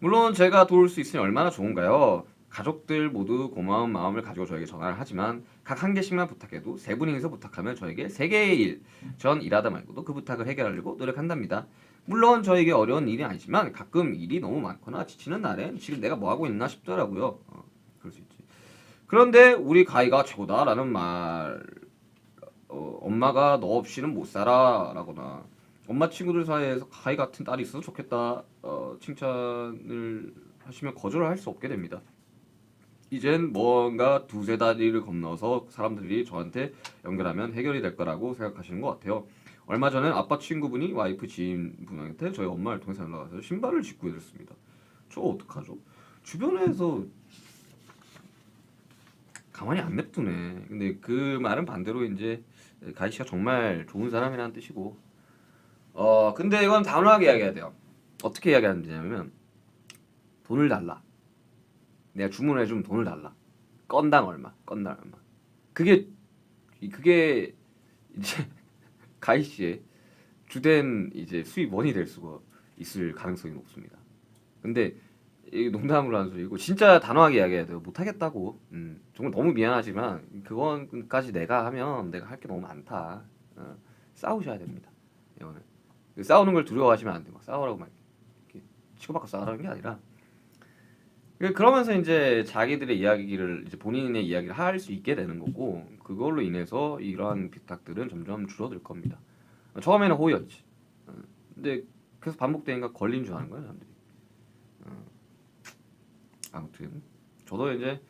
물론 제가 도울 수 있으니 얼마나 좋은가요? 가족들 모두 고마운 마음을 가지고 저에게 전화를 하지만 각 한 개씩만 부탁해도 세 분이서 부탁하면 저에게 3개의 일. 전 일하다 말고도 그 부탁을 해결하려고 노력한답니다. 물론 저에게 어려운 일이 아니지만 가끔 일이 너무 많거나 지치는 날엔 지금 내가 뭐 하고 있나 싶더라고요. 그럴 수 있지. 그런데 우리 가희가 최고다라는 말, 엄마가 너 없이는 못 살아라거나 엄마 친구들 사이에서 가희 같은 딸이 있어서 좋겠다 칭찬을 하시면 거절을 할 수 없게 됩니다. 이젠 뭔가 두세 다리를 건너서 사람들이 저한테 연결하면 해결이 될 거라고 생각하시는 것 같아요. 얼마 전에 아빠 친구분이 와이프 지인분한테 저희 엄마를 통해서 연락와서 신발을 직구해줬습니다. 저 어떡하죠? 주변에서 가만히 안 냅두네. 근데 그 말은 반대로 이제 가희 씨가 정말 좋은 사람이라는 뜻이고, 근데 이건 단호하게 이야기해야 돼요. 어떻게 이야기하면 되냐면 돈을 달라. 내가 주문해주면 돈을 달라. 건당 얼마. 그게 이제 가희 씨의 주된 이제 수입원이 될 수가 있을 가능성이 높습니다. 근데 이 농담으로 하는 소리고 진짜 단호하게 이야기해야 돼요. 못하겠다고. 정말 너무 미안하지만 그건까지 내가 하면 내가 할 게 너무 많다. 싸우셔야 됩니다. 이거는 싸우는 걸 두려워하시면 안 돼요. 싸우라고 막 이렇게 치고받고 싸우라는 게 아니라 그러면서 이제 자기들의 이야기를 이제 본인의 이야기를 할 수 있게 되는 거고 그걸로 인해서 이러한 비탁들은 점점 줄어들 겁니다. 처음에는 호의였지. 근데 계속 반복되니까 걸린 줄 아는 거야 사람들이. 아무튼 저도 이제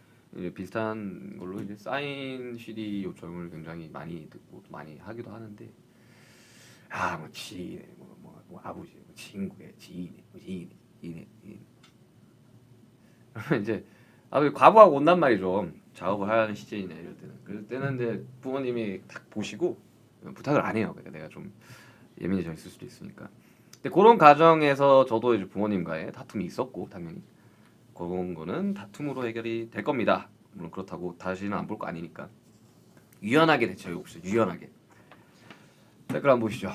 비슷한 걸로 이제 사인 CD 요청을 굉장히 많이 듣고 많이 하기도 하는데 뭐 지인의 뭐 아버지, 뭐 친구의 지인의 지인의 그러면 이제 과부하고 온단 말이죠. 작업을 하는 시즌이나 이럴 때는. 그럴 때는 이제 부모님이 딱 보시고 부탁을 안 해요. 그러니까 내가 좀 예민해져 있을 수도 있으니까. 근데 그런 과정에서 저도 이제 부모님과의 다툼이 있었고 당연히 그런 거는 다툼으로 해결이 될 겁니다. 물론 그렇다고 다시는 안 볼 거 아니니까 유연하게 대처해 봅시다. 유연하게. 댓글 한번 보시죠.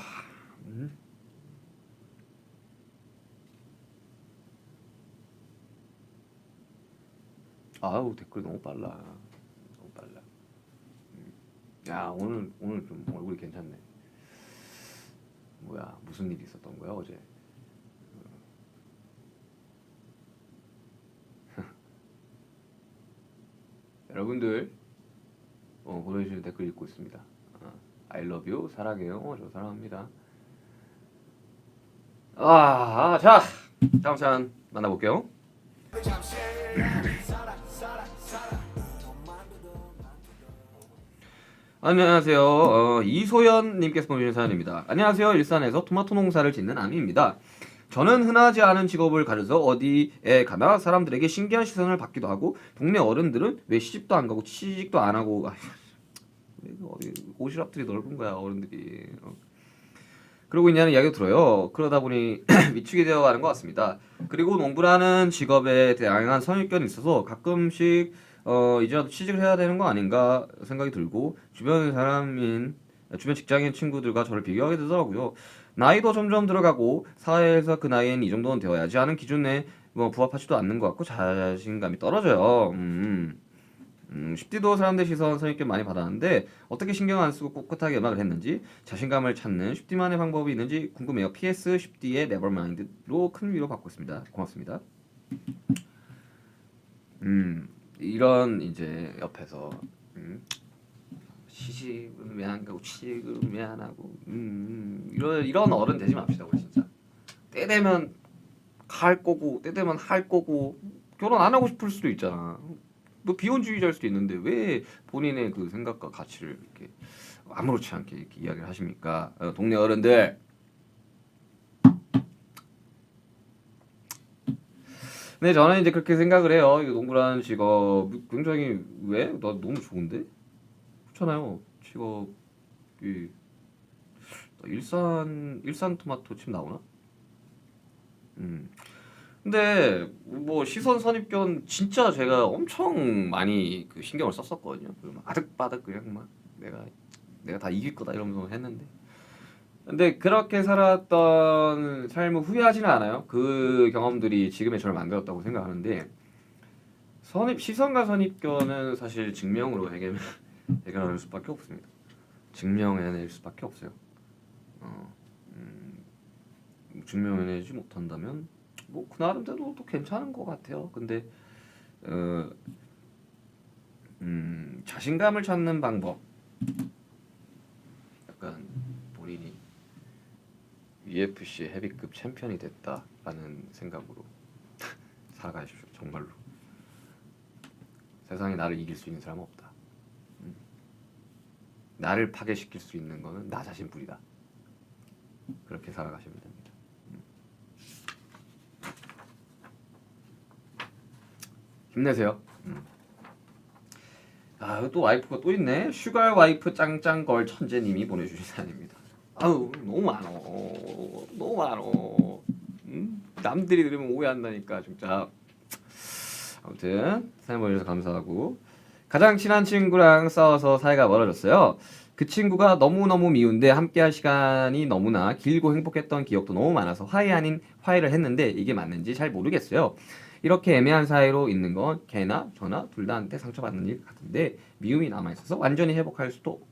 아우 댓글 너무 빨라. 너무 빨라. 야 오늘 좀 얼굴이 괜찮네. 뭐야 무슨 일이 있었던 거야 어제? 여러분들 보내주신 댓글 읽고 있습니다. I love you 사랑해요. 저 사랑합니다. 자 다음 사연 만나볼게요. 안녕하세요. 이소연님께서 보내주신 사연입니다. 안녕하세요. 일산에서 토마토 농사를 짓는 아미입니다. 저는 흔하지 않은 직업을 가져서 어디에 가나 사람들에게 신기한 시선을 받기도 하고 동네 어른들은 왜 시집도 안 가고 취직도 안 하고 어디 오시락들이 넓은 거야 어른들이 그러고 있냐는 이야기도 들어요. 그러다 보니 미치게 되어가는 것 같습니다. 그리고 농부라는 직업에 다양한 선입견이 있어서 가끔씩 이제라도 취직을 해야 되는 거 아닌가 생각이 들고 주변 직장인 친구들과 저를 비교하게 되더라고요. 나이도 점점 들어가고 사회에서 그 나이엔 이 정도는 되어야지 하는 기준에 부합하지도 않는 것 같고 자신감이 떨어져요. 10D도 사람들 시선 선입견 많이 받았는데 어떻게 신경 안 쓰고 꿋꿋하게 음악을 했는지 자신감을 찾는 10D만의 방법이 있는지 궁금해요. PS 10D의 네버마인드로 큰 위로 받고 있습니다. 고맙습니다. 이런 이제 옆에서 시집은 왜 안 가고 취직은 왜 안 하고 이런 어른 되지 맙시다 우리 진짜. 때 되면 갈 거고 때 되면 할 거고 결혼 안 하고 싶을 수도 있잖아. 뭐 비혼주의자일 수도 있는데 왜 본인의 그 생각과 가치를 이렇게 아무렇지 않게 이렇게 이야기를 하십니까? 동네 어른들. 네, 저는 이제 그렇게 생각을 해요. 이거 농부라는 직업 굉장히 왜? 나 너무 좋은데? 그렇잖아요. 직업이 일산 토마토 칩 나오나? 근데 뭐 시선 선입견 진짜 제가 엄청 많이 그 신경을 썼었거든요. 막 아득바득 그냥 막 내가 다 이길 거다 이러면서 했는데. 근데 그렇게 살았던 삶을 후회하지는 않아요. 그 경험들이 지금의 저를 만들었다고 생각하는데 시선과 선입견은 사실 증명으로 해결할 수밖에 없습니다. 증명해낼 수밖에 없어요. 증명해내지 못한다면 뭐 그 나름대로 또 괜찮은 것 같아요. 근데 자신감을 찾는 방법 약간 본인이 UFC 헤비급 챔피언이 됐다라는 생각으로 살아가십시오. 정말로 세상에 나를 이길 수 있는 사람은 없다. 나를 파괴시킬 수 있는 거는 나 자신뿐이다. 그렇게 살아가시면 됩니다. 힘내세요. 또 와이프가 또 있네. 슈가 와이프 짱짱걸 천재님이 보내주신 사연입니다. 아우 너무 많어. 남들이 들으면 오해한다니까 진짜. 아무튼 사연 보내주셔서 감사하고 가장 친한 친구랑 싸워서 사이가 멀어졌어요. 그 친구가 너무너무 미운데 함께할 시간이 너무나 길고 행복했던 기억도 너무 많아서 화해 아닌 화해를 했는데 이게 맞는지 잘 모르겠어요. 이렇게 애매한 사이로 있는 건 걔나 저나 둘 다한테 상처받는 일 같은데 미움이 남아있어서 완전히 회복할 수도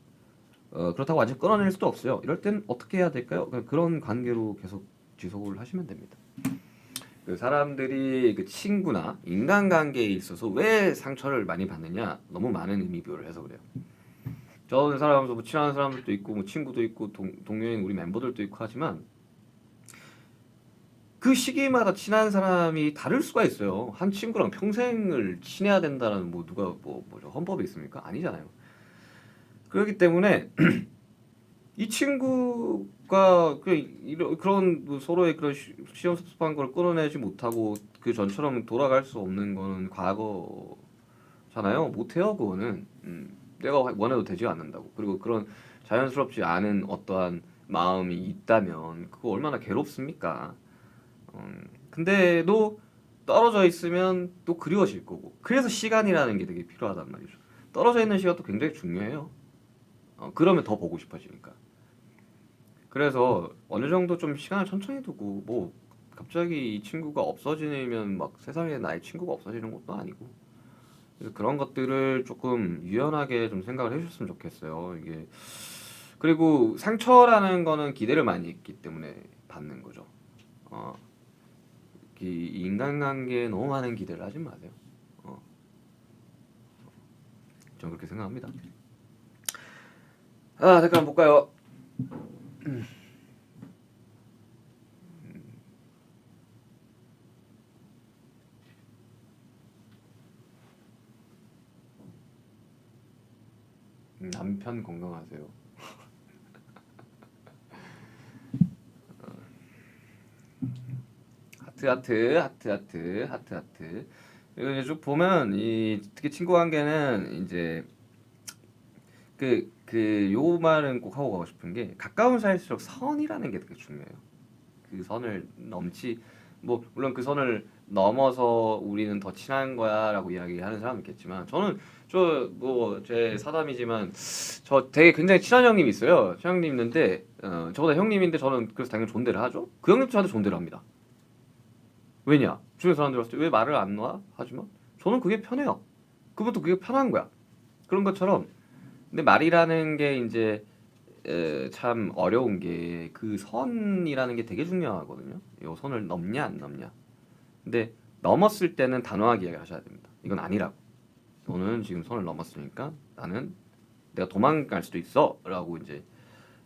그렇다고 완전히 끊어낼 수도 없어요. 이럴 땐 어떻게 해야 될까요? 그런 관계로 계속 지속을 하시면 됩니다. 그 사람들이 그 친구나 인간관계에 있어서 왜 상처를 많이 받느냐 너무 많은 의미 부여를 해서 그래요. 저는 살아가면서 뭐 친한 사람들도 있고 뭐 친구도 있고 동료인 우리 멤버들도 있고 하지만 그 시기마다 친한 사람이 다를 수가 있어요. 한 친구랑 평생을 친해야 된다는 뭐 누가 뭐죠 헌법에 있습니까? 아니잖아요. 그렇기 때문에 이 친구가 그런 뭐 서로의 그런 시험섭섭한 걸 끌어내지 못하고 그 전처럼 돌아갈 수 없는 거는 과거잖아요. 못해요 그거는. 내가 원해도 되지 않는다고. 그리고 그런 자연스럽지 않은 어떠한 마음이 있다면 그거 얼마나 괴롭습니까? 근데도 떨어져 있으면 또 그리워질 거고. 그래서 시간이라는 게 되게 필요하단 말이죠. 떨어져 있는 시간도 굉장히 중요해요. 그러면 더 보고 싶어지니까. 그래서 어느 정도 좀 시간을 천천히 두고 뭐 갑자기 이 친구가 없어지면 막 세상에 나의 친구가 없어지는 것도 아니고 그래서 그런 것들을 조금 유연하게 좀 생각을 해주셨으면 좋겠어요. 이게 그리고 상처라는 거는 기대를 많이 했기 때문에 받는 거죠. 이 인간관계에 너무 많은 기대를 하지 마세요. 저는 그렇게 생각합니다. 잠깐 볼까요? 남편 건강하세요. 하트. 그리고 이제 쭉 보면 이 특히 친구 관계는 이제 요 말은 꼭 하고 가고 싶은 게 가까운 사이일수록 선이라는 게 되게 중요해요. 그 선을 뭐 물론 그 선을 넘어서 우리는 더 친한 거야라고 이야기하는 사람은 있겠지만 저는 제 사담이지만 저 되게 굉장히 친한 형님이 있어요. 친한 형님 있는데 저보다 형님인데 저는 그래서 당연히 존대를 하죠. 그 형님도 저한테 존대를 합니다. 왜냐? 주변 사람들 봤을 때 왜 말을 안 놔? 하지만 저는 그게 편해요. 그것도 그게 편한 거야. 그런 것처럼 근데 말이라는 게 이제 참 어려운 게 그 선이라는 게 되게 중요하거든요. 요 선을 넘냐 안 넘냐. 근데 넘었을 때는 단호하게 이야기하셔야 됩니다. 이건 아니라고. 너는 지금 선을 넘었으니까 나는 내가 도망갈 수도 있어라고 이제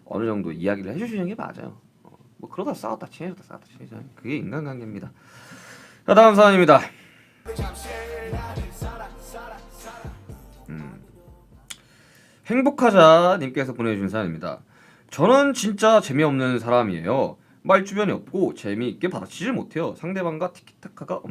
어느 정도 이야기를 해주시는 게 맞아요. 뭐 그러다 싸웠다 친해졌다 그게 인간관계입니다. 자 다음 사연입니다. 행복하자 님께서 보내주신 사연입니다. 저는 진짜 재미없는 사람이에요. 말 주변이 없고 재미있게 받아치질 못해요. 상대방과 티키타카가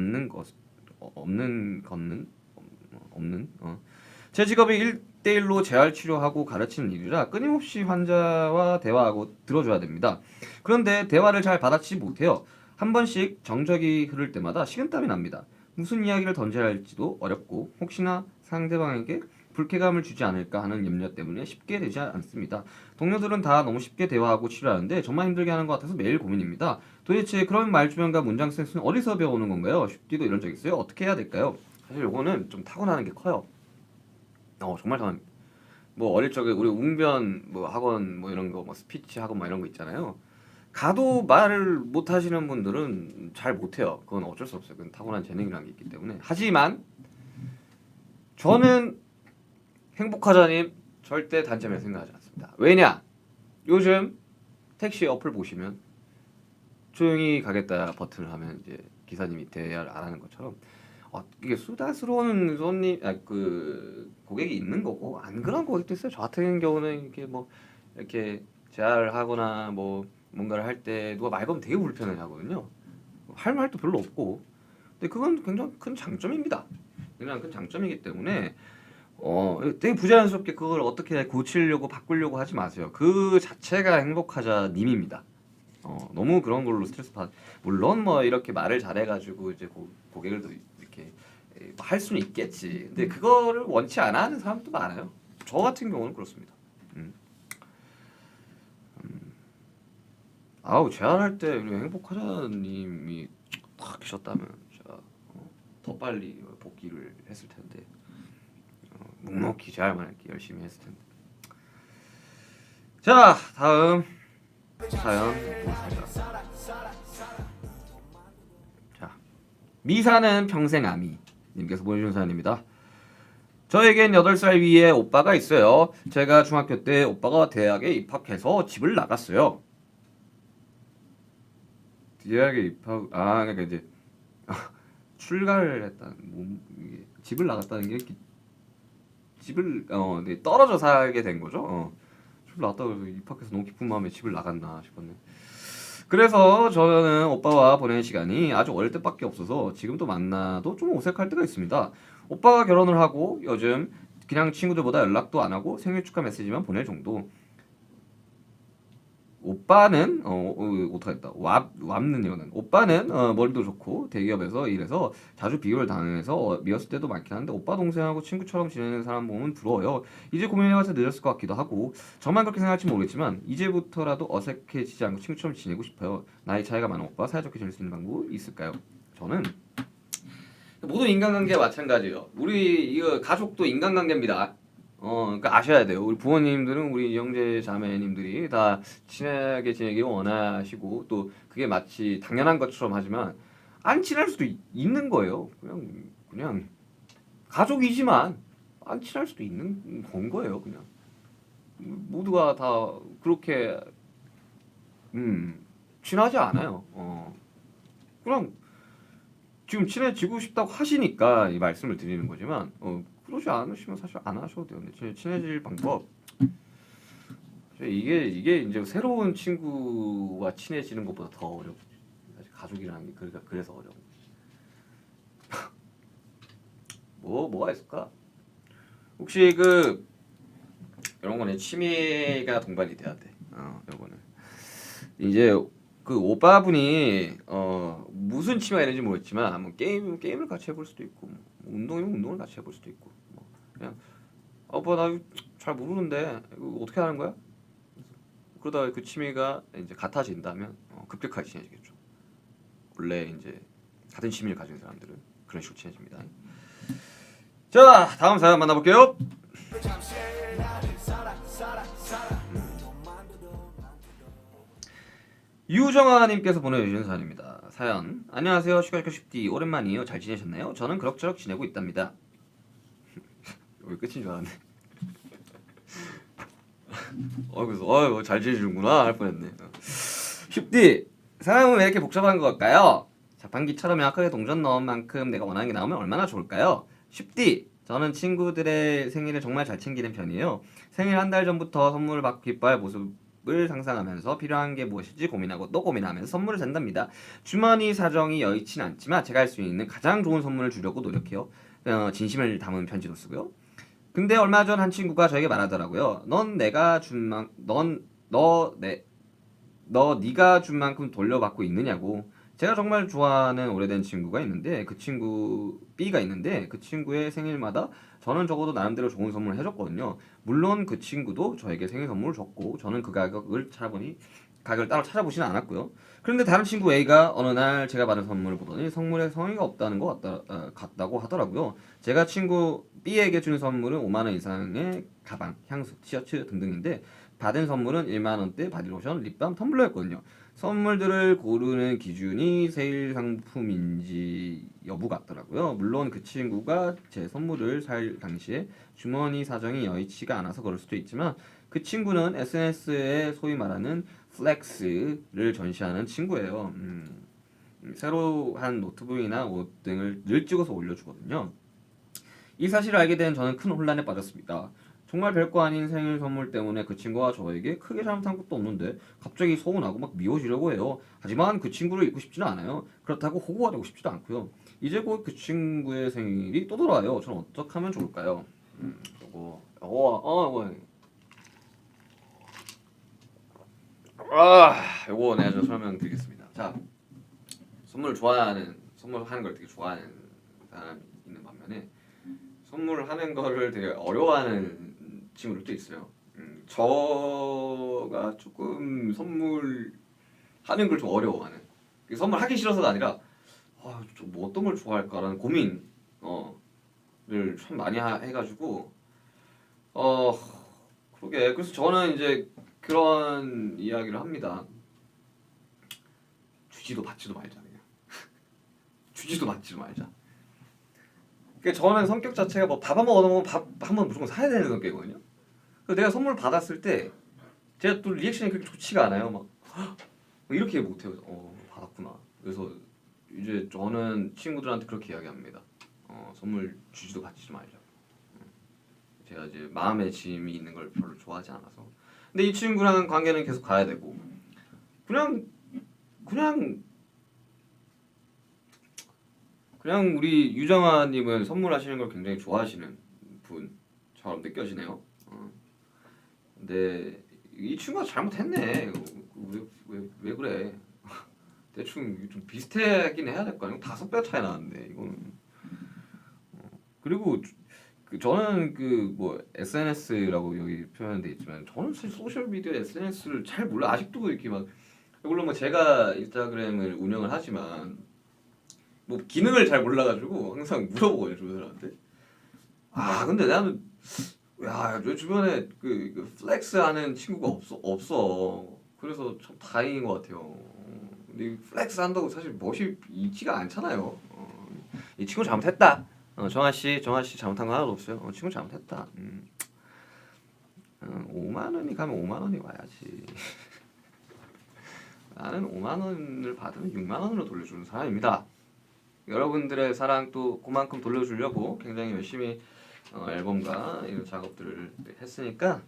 제 직업이 1대1로 재활 치료하고 가르치는 일이라 끊임없이 환자와 대화하고 들어줘야 됩니다. 그런데 대화를 잘 받아치지 못해요. 한 번씩 정적이 흐를 때마다 식은땀이 납니다. 무슨 이야기를 던져야 할지도 어렵고 혹시나 상대방에게 불쾌감을 주지 않을까 하는 염려 때문에 쉽게 되지 않습니다. 동료들은 다 너무 쉽게 대화하고 치료하는데 정말 힘들게 하는 것 같아서 매일 고민입니다. 도대체 그런 말주변과 문장 센스는 어디서 배우는 건가요? 쉽디도 이런 적 있어요? 어떻게 해야 될까요? 사실 요거는 좀 타고나는 게 커요. 정말 뭐 어릴 적에 우리 웅변 뭐 학원 뭐 이런 거 뭐 스피치 학원 뭐 이런 거 있잖아요. 가도 말을 못 하시는 분들은 잘 못해요. 그건 어쩔 수 없어요. 그건 타고난 재능이라는 게 있기 때문에. 하지만 저는 행복하자님 절대 단점이라 생각하지 않습니다. 왜냐? 요즘 택시 어플 보시면 조용히 가겠다 버튼을 하면 이제 기사님이 대화를 안 하는 것처럼 이게 수다스러운 고객이 있는 거고 안 그런 고객도 있어요. 저 같은 경우는 이렇게 뭐 이렇게 재활을 하거나 뭐 뭔가를 할 때 누가 말 걸면 되게 불편해 하거든요. 할 말도 별로 없고. 근데 그건 굉장히 큰 장점입니다. 굉장히 큰 장점이기 때문에 되게 부자연스럽게 그걸 어떻게 고치려고 바꾸려고 하지 마세요. 그 자체가 행복하자 님입니다. 너무 그런 걸로 물론 뭐 이렇게 말을 잘해가지고 이제 고객들도 이렇게 할 수는 있겠지. 근데 그거를 원치 않아 하는 사람도 많아요. 저 같은 경우는 그렇습니다. 재활할 때 우리 행복하자님이 딱 계셨다면 제가 더 빨리 복귀를 했을 텐데 묵묵히 재활만 이렇게 열심히 했을 텐데. 자 다음 사연 보겠습니다. 자 미사는 평생 아미 님께서 보내주신 사연입니다. 저에겐 8살 위에 오빠가 있어요. 제가 중학교 때 오빠가 대학에 입학해서 집을 나갔어요. 대학에 입학 그러니까 이제 출가를 했다는 이게 집을 나갔다는 게 집을 네, 떨어져 살게 된 거죠. 집을 나갔다고 해서 입학해서 너무 기쁜 마음에 집을 나갔나 싶었네. 그래서 저는 오빠와 보내는 시간이 아주 어릴 때밖에 없어서 지금도 만나도 좀 어색할 때가 있습니다. 오빠가 결혼을 하고 요즘 그냥 친구들보다 연락도 안 하고 생일 축하 메시지만 보낼 정도. 오빠는 어떡하겠다. 왑는 이거는 오빠는 머리도 좋고 대기업에서 일해서 자주 비교를 당해서 미웠을 때도 많긴 한데 오빠 동생하고 친구처럼 지내는 사람 보면 부러워요. 이제 고민해봐서 늦었을 것 같기도 하고 저만 그렇게 생각할지 모르겠지만 이제부터라도 어색해지지 않고 친구처럼 지내고 싶어요. 나이 차이가 많은 오빠 사이좋게 지낼 수 있는 방법이 있을까요? 저는 모든 인간관계가 마찬가지예요. 우리 이거 가족도 인간관계입니다. 그러니까 아셔야 돼요. 우리 부모님들은 우리 형제 자매님들이 다 친하게 지내기를 원하시고 또 그게 마치 당연한 것처럼 하지만 안 친할 수도 있는 거예요. 그냥 가족이지만 안 친할 수도 있는 건 거예요. 그냥 모두가 다 그렇게 친하지 않아요. 그냥 지금 친해지고 싶다고 하시니까 이 말씀을 드리는 거지만 그러지 않으시면 사실 안 하셔도 돼요. 근데 친해질 방법 이게 이제 새로운 친구와 친해지는 것보다 더 어려워. 사실 가족이라는 게 그래서 어려워. 뭐가 있을까? 혹시 이런 거는 취미가 동반이 돼야 돼. 요거는 이제 그 오빠분이 무슨 취미가 있는지 모르겠지만 뭐 게임을 같이 해볼 수도 있고 뭐 운동이면 운동을 같이 해볼 수도 있고 뭐 그냥 오빠 나 잘 모르는데 이거 어떻게 하는 거야? 그러다가 그 취미가 이제 같아진다면 급격하게 친해지겠죠. 원래 이제 같은 취미를 가진 사람들은 그런 식으로 친해집니다. 자 다음 사연 만나볼게요. 유정아님께서 보내주신 사연입니다. 사연 안녕하세요 슈가슈가 슈디 오랜만이에요. 잘 지내셨나요? 저는 그럭저럭 지내고 있답니다. 여기 끝인 줄 알았네. 그래서 잘 지내시는구나 할 뻔했네. 슈디 사람은 왜 이렇게 복잡한 걸까요? 자판기처럼 명확하게 동전 넣은 만큼 내가 원하는 게 나오면 얼마나 좋을까요? 슈디 저는 친구들의 생일을 정말 잘 챙기는 편이에요. 생일 한 달 전부터 선물을 받고 기뻐할 모습을 상상하면서 필요한 게 무엇일지 고민하고 또 고민하면서 선물을 산답니다. 주머니 사정이 여의치 않지만 제가 할 수 있는 가장 좋은 선물을 주려고 노력해요. 진심을 담은 편지도 쓰고요. 근데 얼마 전 한 친구가 저에게 말하더라고요. 네가 준 만큼 돌려받고 있느냐고. 제가 정말 좋아하는 오래된 친구가 있는데 그 친구 B가 있는데 그 친구의 생일마다 저는 적어도 나름대로 좋은 선물을 해줬거든요. 물론 그 친구도 저에게 생일 선물을 줬고 저는 그 가격을 따로 찾아보지는 않았고요. 그런데 다른 친구 A가 어느 날 제가 받은 선물을 보더니 선물에 성의가 없다는 것 같다고 하더라고요. 제가 친구 B에게 준 선물은 5만 원 이상의 가방, 향수, 티셔츠 등등인데 받은 선물은 1만 원대 바디로션, 립밤, 텀블러였거든요. 선물들을 고르는 기준이 세일 상품인지 여부 같더라고요. 물론 그 친구가 제 선물을 살 당시에 주머니 사정이 여의치가 않아서 그럴 수도 있지만 그 친구는 SNS에 소위 말하는 플렉스를 전시하는 친구예요. 새로 한 노트북이나 옷 등을 늘 찍어서 올려주거든요. 이 사실을 알게 된 저는 큰 혼란에 빠졌습니다. 정말 별거 아닌 생일 선물 때문에 그 친구가 저에게 크게 잘못한 것도 없는데 갑자기 서운하고 막 미워지려고 해요. 하지만 그 친구를 잊고 싶지는 않아요. 그렇다고 호구가 되고 싶지도 않고요. 이제 곧 그 친구의 생일이 또 돌아와요. 저는 어떻게 하면 좋을까요? 요거 내가 좀 설명드리겠습니다. 자, 선물하는 걸 되게 좋아하는 사람이 있는 반면에 선물하는 거를 되게 어려워하는 친구들도 있어요. 저가 조금 선물하는 걸 좀 어려워하는. 선물하기 싫어서가 아니라 뭐 어떤 걸 좋아할까라는 고민을 참 많이 해가지고 그러게. 그래서 저는 이제 그런 이야기를 합니다. 주지도 받지도 말자 그냥. 주지도 받지도 말자. 그러니까 저는 성격 자체가 뭐 밥 한번 얻어먹으면 밥 한 번 무조건 사야 되는 성격이거든요. 그래서 내가 선물 받았을 때 제가 또 리액션이 그렇게 좋지가 않아요. 막 이렇게 못해요. 받았구나. 그래서 이제 저는 친구들한테 그렇게 이야기합니다. 선물 주지도 받지도 말자. 제가 이제 마음의 짐이 있는 걸 별로 좋아하지 않아서. 근데 이 친구랑 관계는 계속 가야 되고 그냥 우리 유정아님은 선물하시는 걸 굉장히 좋아하시는 분처럼 느껴지네요. 근데 이 친구가 잘못했네. 왜 그래? 대충 좀 비슷하긴 해야 될 거 아니야? 5배 차이 나는데 이거는. 그리고 저는 그 뭐 SNS라고 여기 표현돼 있지만 저는 사실 소셜 미디어 SNS를 잘 몰라. 아직도 이렇게 막 물론 뭐 제가 인스타그램을 운영을 하지만 뭐 기능을 잘 몰라가지고 항상 물어보거든요 주변들한테. 근데 나는 내 주변에 그 플렉스하는 친구가 없어. 그래서 참 다행인 것 같아요. 근데 플렉스 한다고 사실 멋이 있지가 않잖아요. 이 친구 잘못했다. 정아 씨 잘못한 거 하나도 없어요. 친구 잘못했다. 5만 원이 가면 5만 원이 와야지. 나는 5만 원을 받으면 6만 원으로 돌려주는 사람입니다. 여러분들의 사랑 또 그만큼 돌려주려고 굉장히 열심히 앨범과 이런 작업들을 했으니까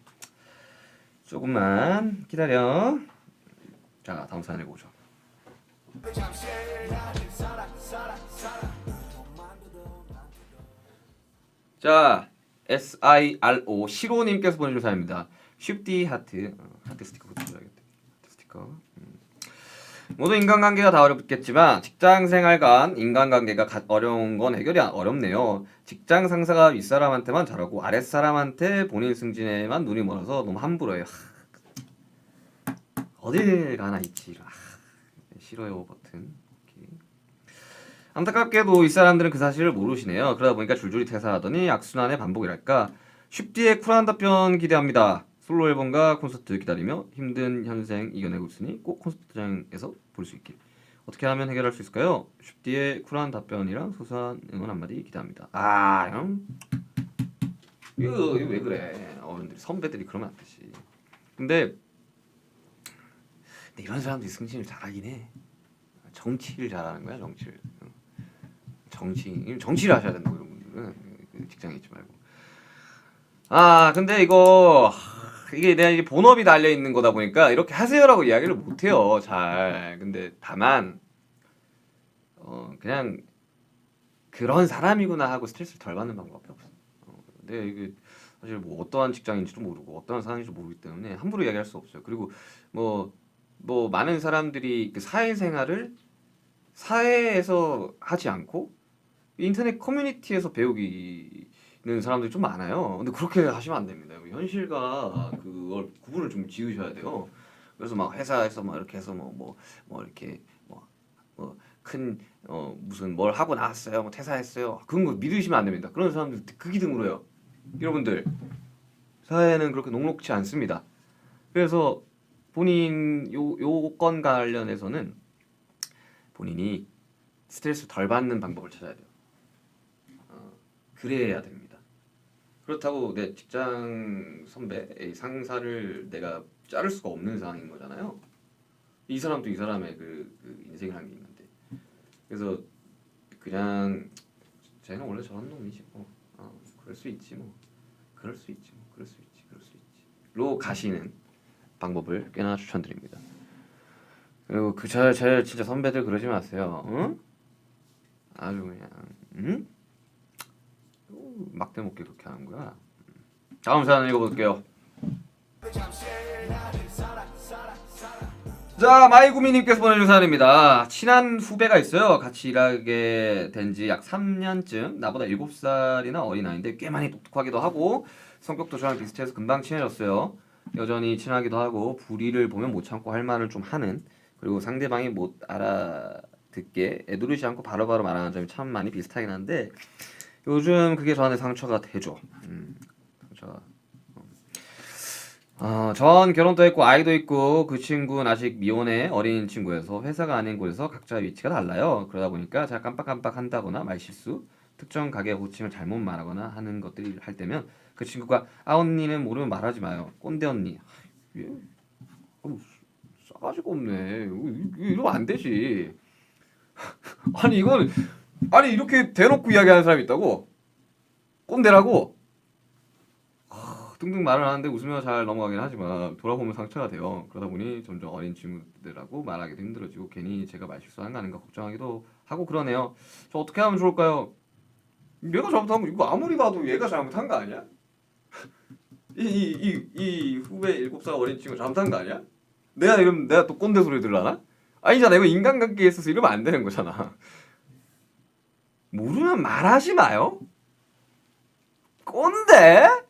조금만 기다려. 자, 다음 사연 읽어보죠. 자, SIRO 시로님께서 보내주신 사연입니다. 쉽디 하트 스티커 붙여줘야겠다. 하트 스티커. 모든 인간관계가 다 어렵겠지만 직장생활 간 인간관계가 어려운 건 해결이 어렵네요. 직장 상사가 윗사람한테만 잘하고 아랫사람한테 본인 승진에만 눈이 멀어서 너무 함부로해요. 어딜 가나 있지. 싫어요 버튼. 오케이. 안타깝게도 윗사람들은 그 사실을 모르시네요. 그러다 보니까 줄줄이 퇴사하더니 악순환의 반복이랄까. 쉽디의 쿨한 답변 기대합니다. 솔로 앨범과 콘서트 기다리며 힘든 현생 이겨내고 있으니 꼭 콘서트장에서 볼 수 있길. 어떻게 하면 해결할 수 있을까요? 쉽디의 쿨한 답변이랑 소소한 응원 한마디 기대합니다. 이거 왜 그래? 어른들이 선배들이 그러면 안 되지. 근데 이런 사람들이 승진을 잘하긴 해. 정치를 잘하는 거야, 정치를. 정치를 하셔야 된다 이런 분들은 직장에 있지 말고. 근데 이게 내가 이게 본업이 달려 있는 거다 보니까 이렇게 하세요라고 이야기를 못 해요, 잘. 근데 다만 그냥 그런 사람이구나 하고 스트레스를 덜 받는 방법밖에 없어. 근데 이게 사실 뭐 어떠한 직장인지도 모르고 어떠한 사람인지도 모르기 때문에 함부로 이야기할 수 없어요. 그리고 뭐 많은 사람들이 그 사회생활을 사회에서 하지 않고 인터넷 커뮤니티에서 배우기는 사람들이 좀 많아요. 근데 그렇게 하시면 안 됩니다. 현실과 그걸 구분을 좀 지으셔야 돼요. 그래서 막 회사에서 막 이렇게 해서 이렇게 큰 무슨 뭘 하고 나왔어요, 뭐 퇴사했어요. 그런 거 믿으시면 안 됩니다. 그런 사람들 극히 드물어요. 여러분들 사회는 그렇게 녹록지 않습니다. 그래서 본인 요건 관련해서는 본인이 스트레스 덜 받는 방법을 찾아야 돼요. 그래야 됩니다. 그렇다고 내 직장 선배, 상사를 내가 자를 수가 없는 상황인 거잖아요. 이 사람도 이 사람의 그 인생이라는 게 있는데, 그래서 그냥 쟤는 원래 저런 놈이지 뭐, 그럴 수 있지 로 가시는 방법을 꽤나 추천드립니다. 그리고 제 진짜 선배들 그러지 마세요. 응? 아주 그냥 막대 먹게 그렇게 하는 거야. 다음 사연 읽어볼게요. 자, 마이구미님께서 보내준 사연입니다. 친한 후배가 있어요. 같이 일하게 된 지 약 3년쯤. 나보다 7살이나 어린 아이인데 꽤 많이 똑똑하기도 하고 성격도 저랑 비슷해서 금방 친해졌어요. 여전히 친하기도 하고 불의를 보면 못 참고 할 말을 좀 하는, 그리고 상대방이 못 알아듣게 애두르지 않고 바로바로 말하는 점이 참 많이 비슷하긴 한데 요즘 그게 저한테 상처가 되죠. 상처가. 전 결혼도 했고 아이도 있고 그 친구는 아직 미혼의 어린 친구여서 회사가 아닌 곳에서 각자 위치가 달라요. 그러다 보니까 제가 깜빡깜빡 한다거나 말실수, 특정 가게 호칭을 잘못 말하거나 하는 것들이 할 때면 그 친구가 아 언니는 모르면 말하지 마요. 꼰대 언니. 얘 싸가지가 없네. 이러면 안 되지. 아니 이건 아니 이렇게 대놓고 이야기하는 사람이 있다고? 꼰대라고? 등등 말을 하는데 웃으며 잘 넘어가긴 하지만 돌아보면 상처가 돼요. 그러다 보니 점점 어린 친구들하고 말하기도 힘들어지고 괜히 제가 말실수한 거 아닌가 걱정하기도 하고 그러네요. 저 어떻게 하면 좋을까요? 얘가 잘못한 거 이거 아무리 봐도 얘가 잘못한 거 아니야? 이 후배 7살 어린 친구 잘못한 거 아니야? 내가 이러면 내가 또 꼰대 소리 들라나? 아니잖아. 이거 인간관계에 있어서 이러면 안 되는 거잖아. 모르면 말하지 마요. 꼰대?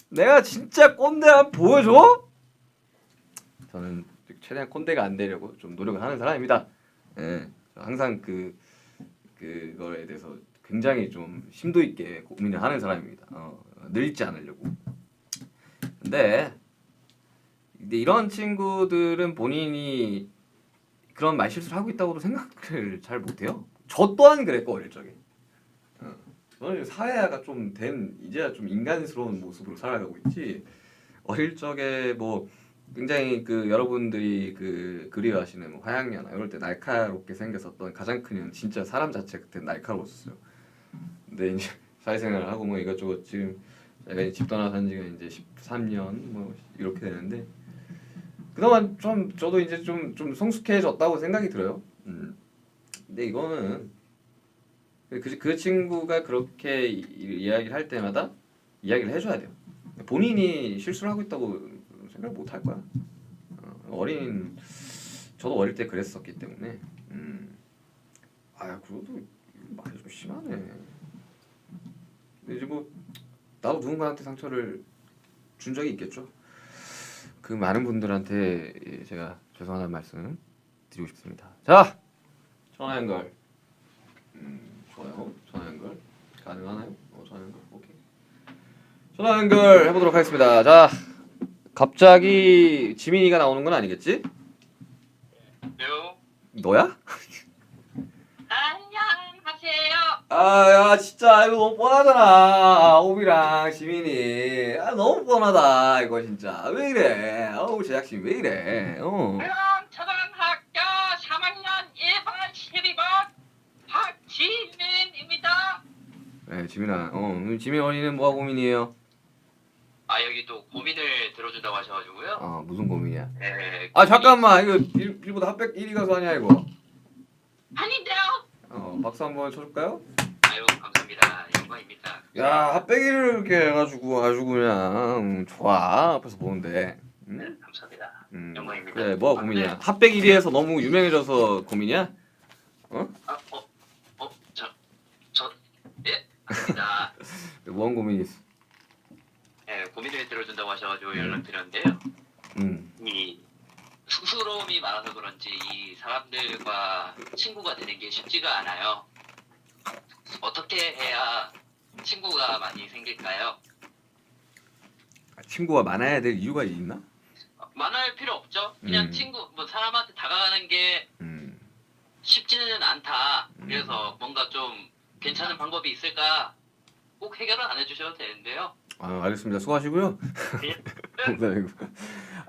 내가 진짜 꼰대 한번 보여줘? 저는 최대한 꼰대가 안 되려고 좀 노력을 하는 사람입니다. 예, 항상 그거에 대해서 굉장히 좀 심도 있게 고민을 하는 사람입니다. 늙지 않으려고. 근데 이런 친구들은 본인이 그런 말실수를 하고 있다고도 생각을 잘 못해요. 저 또한 그랬고 어릴 적에. 저는 사회화가 좀 된 이제야 좀 인간스러운 모습으로 살아가고 있지. 어릴 적에 뭐 굉장히 그 여러분들이 그 그리워하시는 뭐 화양연화 이럴 때 날카롭게 생겼었던 가장 큰 이유는 진짜 사람 자체 그때 날카로웠어요. 근데 이제 사회생활을 하고 뭐 이것저것 지금 제가 집 떠나 산 지가 이제 13년 뭐 이렇게 되는데 그동안 좀 저도 이제 좀 성숙해졌다고 생각이 들어요. 근데 이거는 그 친구가 그렇게 이야기를 할 때마다 이야기를 해줘야 돼요. 본인이 실수를 하고 있다고 생각 못 할 거야. 저도 어릴 때 그랬었기 때문에 그래도 말이 좀 심하네. 근데 이제 뭐 나도 누군가한테 상처를 준 적이 있겠죠. 그 많은 분들한테 제가 죄송하다는 말씀 드리고 싶습니다. 자, 전화 연결. 좋아요. 전화 연결 가능하나요? 전화 연결 오케이. 전화 연결 해보도록 하겠습니다. 자, 갑자기 지민이가 나오는 건 아니겠지? 요. 너야? 안녕하세요. 야 진짜 이거 너무 뻔하잖아. 오비랑 지민이. 너무 뻔하다 이거 진짜. 왜 이래? 제작진 왜 이래? 그럼 초등학교 3학년 1번 12번 박지민입니다. 네, 지민아. 지민 어린이는 뭐가 고민이에요? 여기 또 고민을 들어준다고 하셔가지고요. 무슨 고민이야? 네. 잠깐만. 이거 일보다 핫백 1위 가서 하냐 이거? 아닌데요. 박수 한번 쳐줄까요? 아유 감사합니다. 영광입니다. 야, 핫백 1위를 이렇게 해가지고 아주 그냥 좋아. 앞에서 보는데. 네, 감사합니다. 영광입니다. 그래, 뭐가 고민이야? 핫백 1위에서 너무 유명해져서 고민이야? 예, 아닙니다. 뭔 고민이 있어? 네, 고민을 들어준다고 하셔가지고 연락드렸는데요. 이 쑥스러움이 많아서 그런지 이 사람들과 친구가 되는 게 쉽지가 않아요. 어떻게 해야 친구가 많이 생길까요? 친구가 많아야 될 이유가 있나? 많을 필요 없죠. 그냥 친구, 뭐 사람한테 다가가는 게 쉽지는 않다. 그래서 뭔가 좀 괜찮은 방법이 있을까? 꼭 해결은 안 해주셔도 되는데요. 알겠습니다. 수고하시고요. 예.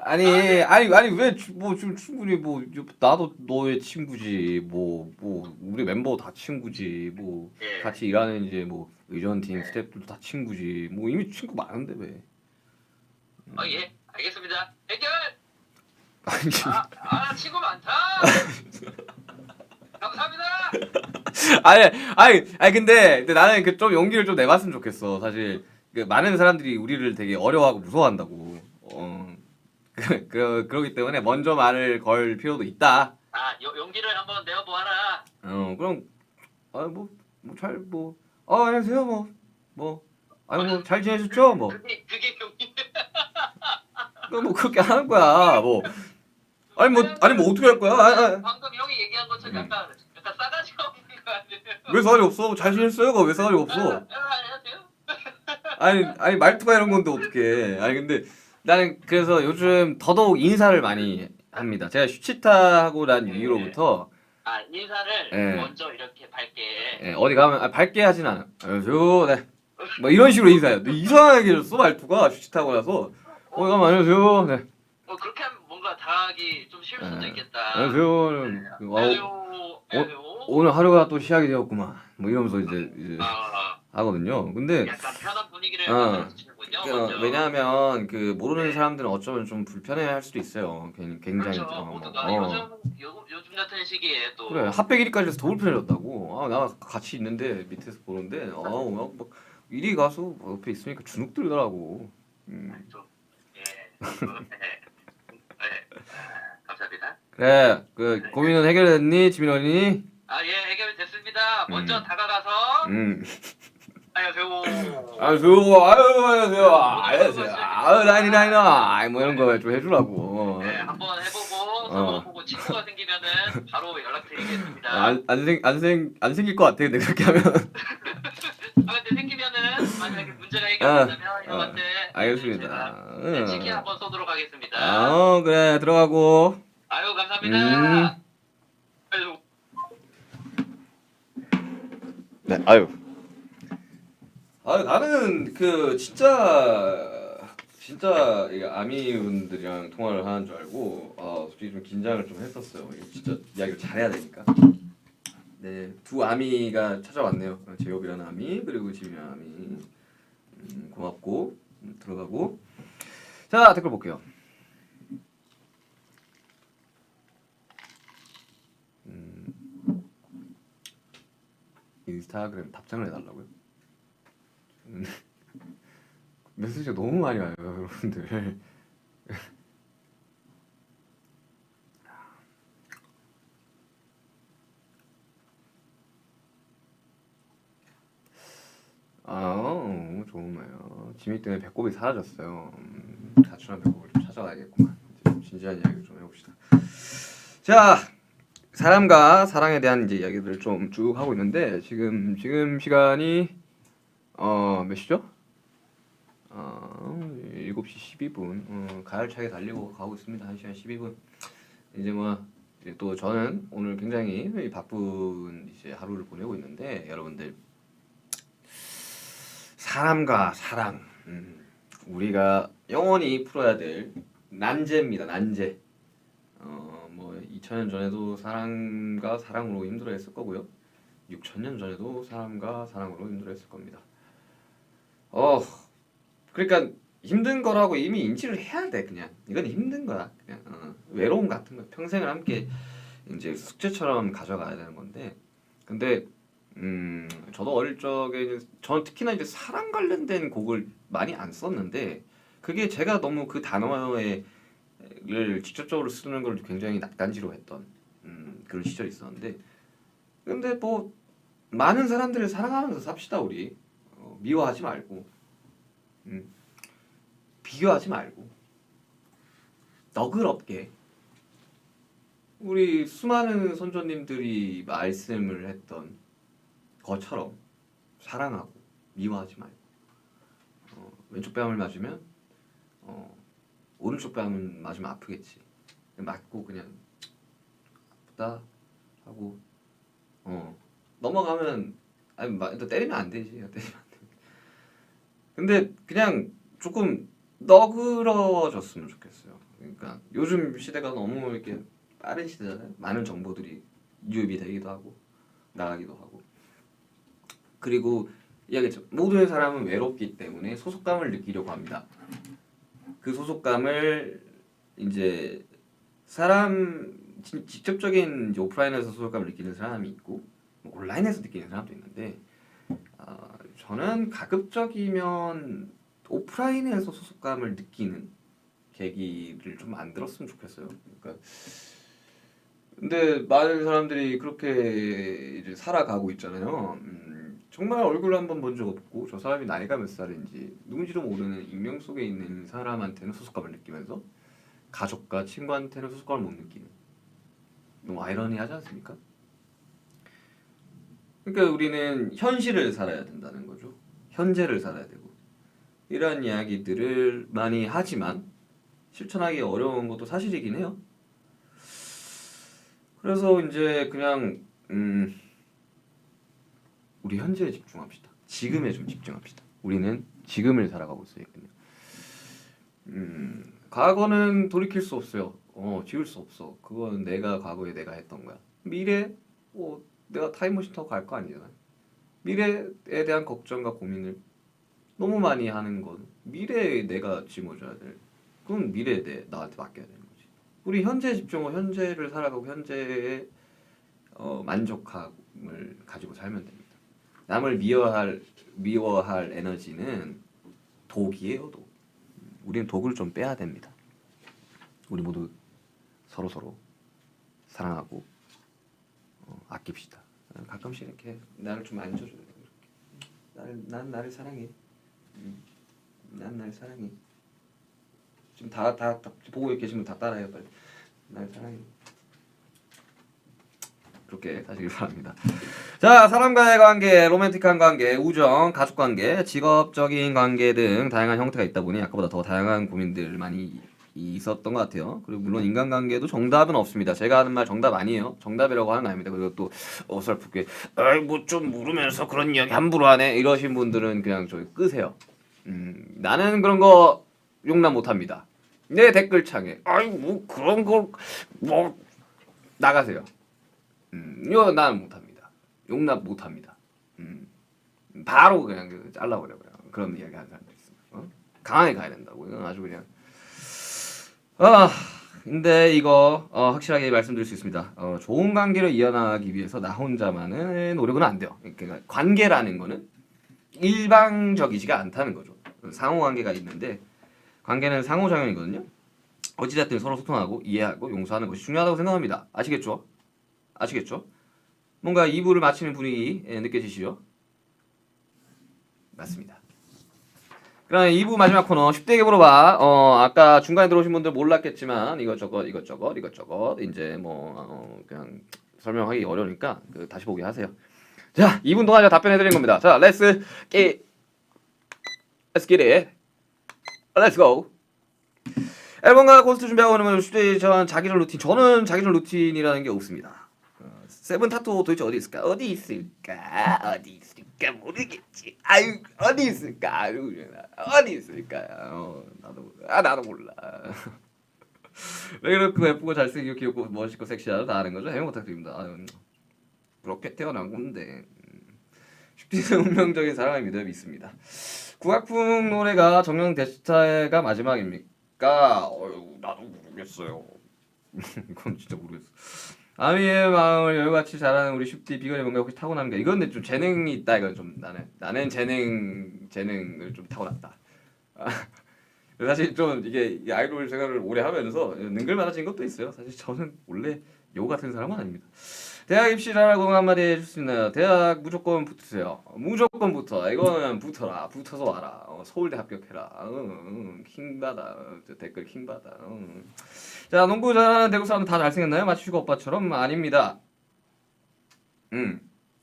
아니 왜 뭐 지금 충분히 뭐 나도 너의 친구지 뭐 우리 멤버 다 친구지 뭐 예. 같이 일하는 이제 뭐 의전팀 스태프들도 다 친구지 뭐 이미 친구 많은데 왜? 예, 알겠습니다. 해결. 아니 친구 많다. 감사합니다. 아니 근데 나는 그 좀 용기를 좀 내봤으면 좋겠어. 사실 그 많은 사람들이 우리를 되게 어려워하고 무서워한다고. 그러기 때문에 먼저 말을 걸 필요도 있다. 용기를 한번 내어보아라. 그럼 안녕하세요 잘 지내셨죠 그게 용기. 뭐 그렇게 하는 거야 아니 어떻게 할 거야? 방금 형이 얘기한 것처럼 약간 싸가지가 없는 거 아니에요? 왜 싸가지 없어? 잘 지냈어요가 왜 싸가지 없어? 안녕하세요. 아니 말투가 이런 건데 어떡해. 아니 근데 나는 그래서 요즘 더더욱 인사를 많이 합니다. 제가 슈치타 하고 난 이후로부터 아 인사를 예. 먼저 이렇게 밝게. 예, 어디 가면 밝게 하진 않아. 안녕하세요. 네. 뭐 이런 식으로 인사해요. 이상하게 해줬어 말투가 슈치타 하고 나서 어디 가면 안녕하세요. 네. 그렇게 하면 뭔가 당하기 좀 쉬울 수도 예. 있겠다. 안녕하세요. 안녕하세요. 오늘 하루가 또 시작이 되었구만. 뭐 이러면서 이제 아, 하거든요. 근데 약간 편한 분위기를 어. 만들어주시는군요. 먼저. 왜냐하면 그 모르는 사람들은 어쩌면 좀 불편해할 수도 있어요. 굉장히 그렇죠. 좀, 모두가 요즘 같은 시기에 또 그래 핫백 1위까지 해서 더 불편해졌다고. 아, 나 같이 있는데 밑에서 보는데 막 이리 가서 뭐 옆에 있으니까 주눅 들더라고. 좀 예. 네. 감사합니다. 그래 그 고민은 해결됐니 지민언니? 아 예 해결됐습니다. 먼저 음. 다가가서 안녕하세요. 안녕하세요. 라이나 뭐 이런 거 좀 해주라고. 네 한번 해보고 서로 보고 친구가 생기면은 바로 연락드리겠습니다. 안 생길 것 같아 근데 그렇게 하면. 아 근데 생기면은 만약에 문제가 해결된다면 형한테 알겠습니다. 제가 치킨 한번 쏘도록 하겠습니다. 그래 들어가고. 아유 감사합니다. 아유. 네, 아유. 나는 그 진짜 이게 아미분들이랑 통화를 하는 줄 알고 솔직히 좀 긴장을 좀 했었어요. 이거 진짜 이야기를 잘해야 되니까. 네, 두 아미가 찾아왔네요. 제이홉이라는 아미 그리고 지민이라는 아미. 고맙고 들어가고. 자 댓글 볼게요. 인스타그램 답장을 해달라고요? 메시지가 너무 많이 와요 여러분들. 좋은 말이요. 지미 때문에 배꼽이 사라졌어요. 가출한 배꼽을 좀 찾아가야겠구만. 이제 좀 진지한 이야기를 좀 해봅시다. 자, 사람과 사랑에 대한 이제 이야기들을 좀 쭉 하고 있는데 지금 시간이 몇 시죠? 7시 12분. 가열차게 달리고 가고 있습니다. 1시간 12분. 이제 뭐 이제 또 저는 오늘 굉장히 바쁜 이제 하루를 보내고 있는데 여러분들 사람과 사랑 우리가 영원히 풀어야 될 난제입니다. 난제. 뭐 2000년 전에도 사랑과 사랑으로 힘들어했을 거고요. 6000년 전에도 사람과 사랑으로 힘들어했을 겁니다. 그러니까 힘든 거라고 이미 인지를 해야 돼. 그냥 이건 힘든 거야. 그냥 외로움 같은 거 평생을 함께 이제 숙제처럼 가져가야 되는 건데 근데 저도 어릴 적에 전 특히나 이제 사랑 관련된 곡을 많이 안 썼는데 그게 제가 너무 그 단어를 직접적으로 쓰는 걸 굉장히 낯간지러워했던 그런 시절이 있었는데 근데 뭐 많은 사람들을 사랑하면서 삽시다 우리. 미워하지 말고 비교하지 말고 너그럽게 우리 수많은 선조님들이 말씀을 했던 것처럼 사랑하고 미워하지 말고 왼쪽 뺨을 맞으면 오른쪽 뺨을 맞으면 아프겠지. 맞고 그냥 아프다 하고 넘어가면 또 때리면 안 되지. 때리면 안 돼. 근데 그냥 조금 너그러졌으면 좋겠어요. 그러니까 요즘 시대가 너무 이렇게 빠른 시대잖아요. 많은 정보들이 유입이 되기도 하고 나가기도 하고. 그리고 이야기했죠. 모든 사람은 외롭기 때문에 소속감을 느끼려고 합니다. 그 소속감을 이제 직접적인 이제 오프라인에서 소속감을 느끼는 사람이 있고 온라인에서 느끼는 사람도 있는데 저는 가급적이면 오프라인에서 소속감을 느끼는 계기를 좀 만들었으면 좋겠어요. 그러니까 근데 많은 사람들이 그렇게 이제 살아가고 있잖아요. 정말 얼굴 한번 본 적 없고 저 사람이 나이가 몇 살인지 누군지도 모르는 익명 속에 있는 사람한테는 소속감을 느끼면서 가족과 친구한테는 소속감을 못 느끼는 너무 아이러니하지 않습니까? 그러니까 우리는 현실을 살아야 된다는 거죠. 현재를 살아야 되고 이런 이야기들을 많이 하지만 실천하기 어려운 것도 사실이긴 해요. 그래서 이제 그냥 우리 현재에 집중합시다. 지금에 좀 집중합시다. 우리는 지금을 살아가고 있으니까요. 과거는 돌이킬 수 없어요. 지울 수 없어. 그건 내가 과거에 내가 했던 거야. 미래 내가 타임머신 타고 갈 거 아니잖아. 미래에 대한 걱정과 고민을 너무 많이 하는 건 미래에 내가 짊어져야 될. 그건 미래에 나한테 맡겨야 되는 거지. 우리 현재에 집중하고 현재를 살아가고 현재에 만족함을 가지고 살면 됩니다. 남을 미워할 에너지는 독이에요, 독. 우리는 독을 좀 빼야 됩니다. 우리 모두 서로 사랑하고 아낍시다. 가끔씩 이렇게 나를 좀 안줘줘요. 난 나를 사랑해. 난 나를 사랑해. 지금 다 보고 계신 분 다 따라해요, 빨리. 날 사랑해. 그렇게 하시길 바랍니다. 자, 사람과의 관계, 로맨틱한 관계, 우정, 가족 관계, 직업적인 관계 등 다양한 형태가 있다 보니 아까보다 더 다양한 고민들 많이 있었던 것 같아요. 그리고 물론 인간관계도 정답은 없습니다. 제가 하는 말 정답 아니에요. 정답이라고 하는 거 아닙니다. 그리고 또 어설프게 뭐 좀 물으면서 그런 이야기 함부로 하네 이러신 분들은 그냥 저기 끄세요. 나는 그런 거 용납 못합니다. 내 댓글창에 뭐 그런 걸 뭐 나가세요. 이거 나는 못합니다. 용납 못합니다. 바로 그냥 잘라버려 그냥 그런 이야기 하는 사람들 있어요. 강하게 가야 된다고. 이건 아주 그냥 근데 이거 확실하게 말씀드릴 수 있습니다. 좋은 관계를 이어나가기 위해서 나 혼자만은 노력은 안 돼요. 그러니까 관계라는 거는 일방적이지가 않다는 거죠. 상호관계가 있는데 관계는 상호작용이거든요. 어찌됐든 서로 소통하고 이해하고 용서하는 것이 중요하다고 생각합니다. 아시겠죠? 뭔가 2부를 마치는 분위기 느껴지시죠? 맞습니다. 그럼 2부 마지막 코너 10대에게 물어봐. 아까 중간에 들어오신 분들 몰랐겠지만 이것저것 이제 그냥 설명하기 어려우니까 다시 보기 하세요. 자, 2분 동안 제가 답변해 드리는 겁니다. 자, let's get it. Let's go. 앨범과 콘서트 준비하고 있는 분들 저는 자기전 루틴이라는 게 없습니다. 세븐 타투 도대체 어디 있을까 모르겠지. 어디 있을까. 나도 몰라. 왜 이렇게 예쁘고 잘생기고 귀엽고 멋있고 섹시하다 다 아는 거죠? 해명 부탁드립니다. 그렇게 태어난 건데. 슈피는 운명적인 사랑을 믿습니다. 국악풍 노래가 정령 대스타가 마지막입니까? 나도 모르겠어요. 이건 진짜 모르겠어. 아미의 마음을 여유같이 잘하는 우리 슈피 비거리 뭔가 혹시 타고납니까? 이건 근데 좀 재능이 있다. 이건 좀 나는 재능을 좀 타고났다. 사실 좀 이게 아이돌 생활을 오래 하면서 능글 많아진 것도 있어요. 사실 저는 원래 요 같은 사람은 아닙니다. 대학 입시 잘하고 한마디 해줄 수 있나요? 대학 무조건 붙으세요. 무조건 붙어. 이거는 붙어라. 붙어서 와라. 서울대 합격해라. 킹받아. 댓글 킹받아. 자, 농구 잘하는 대구 사람들 다 잘생겼나요? 마치슈가 오빠처럼? 아닙니다.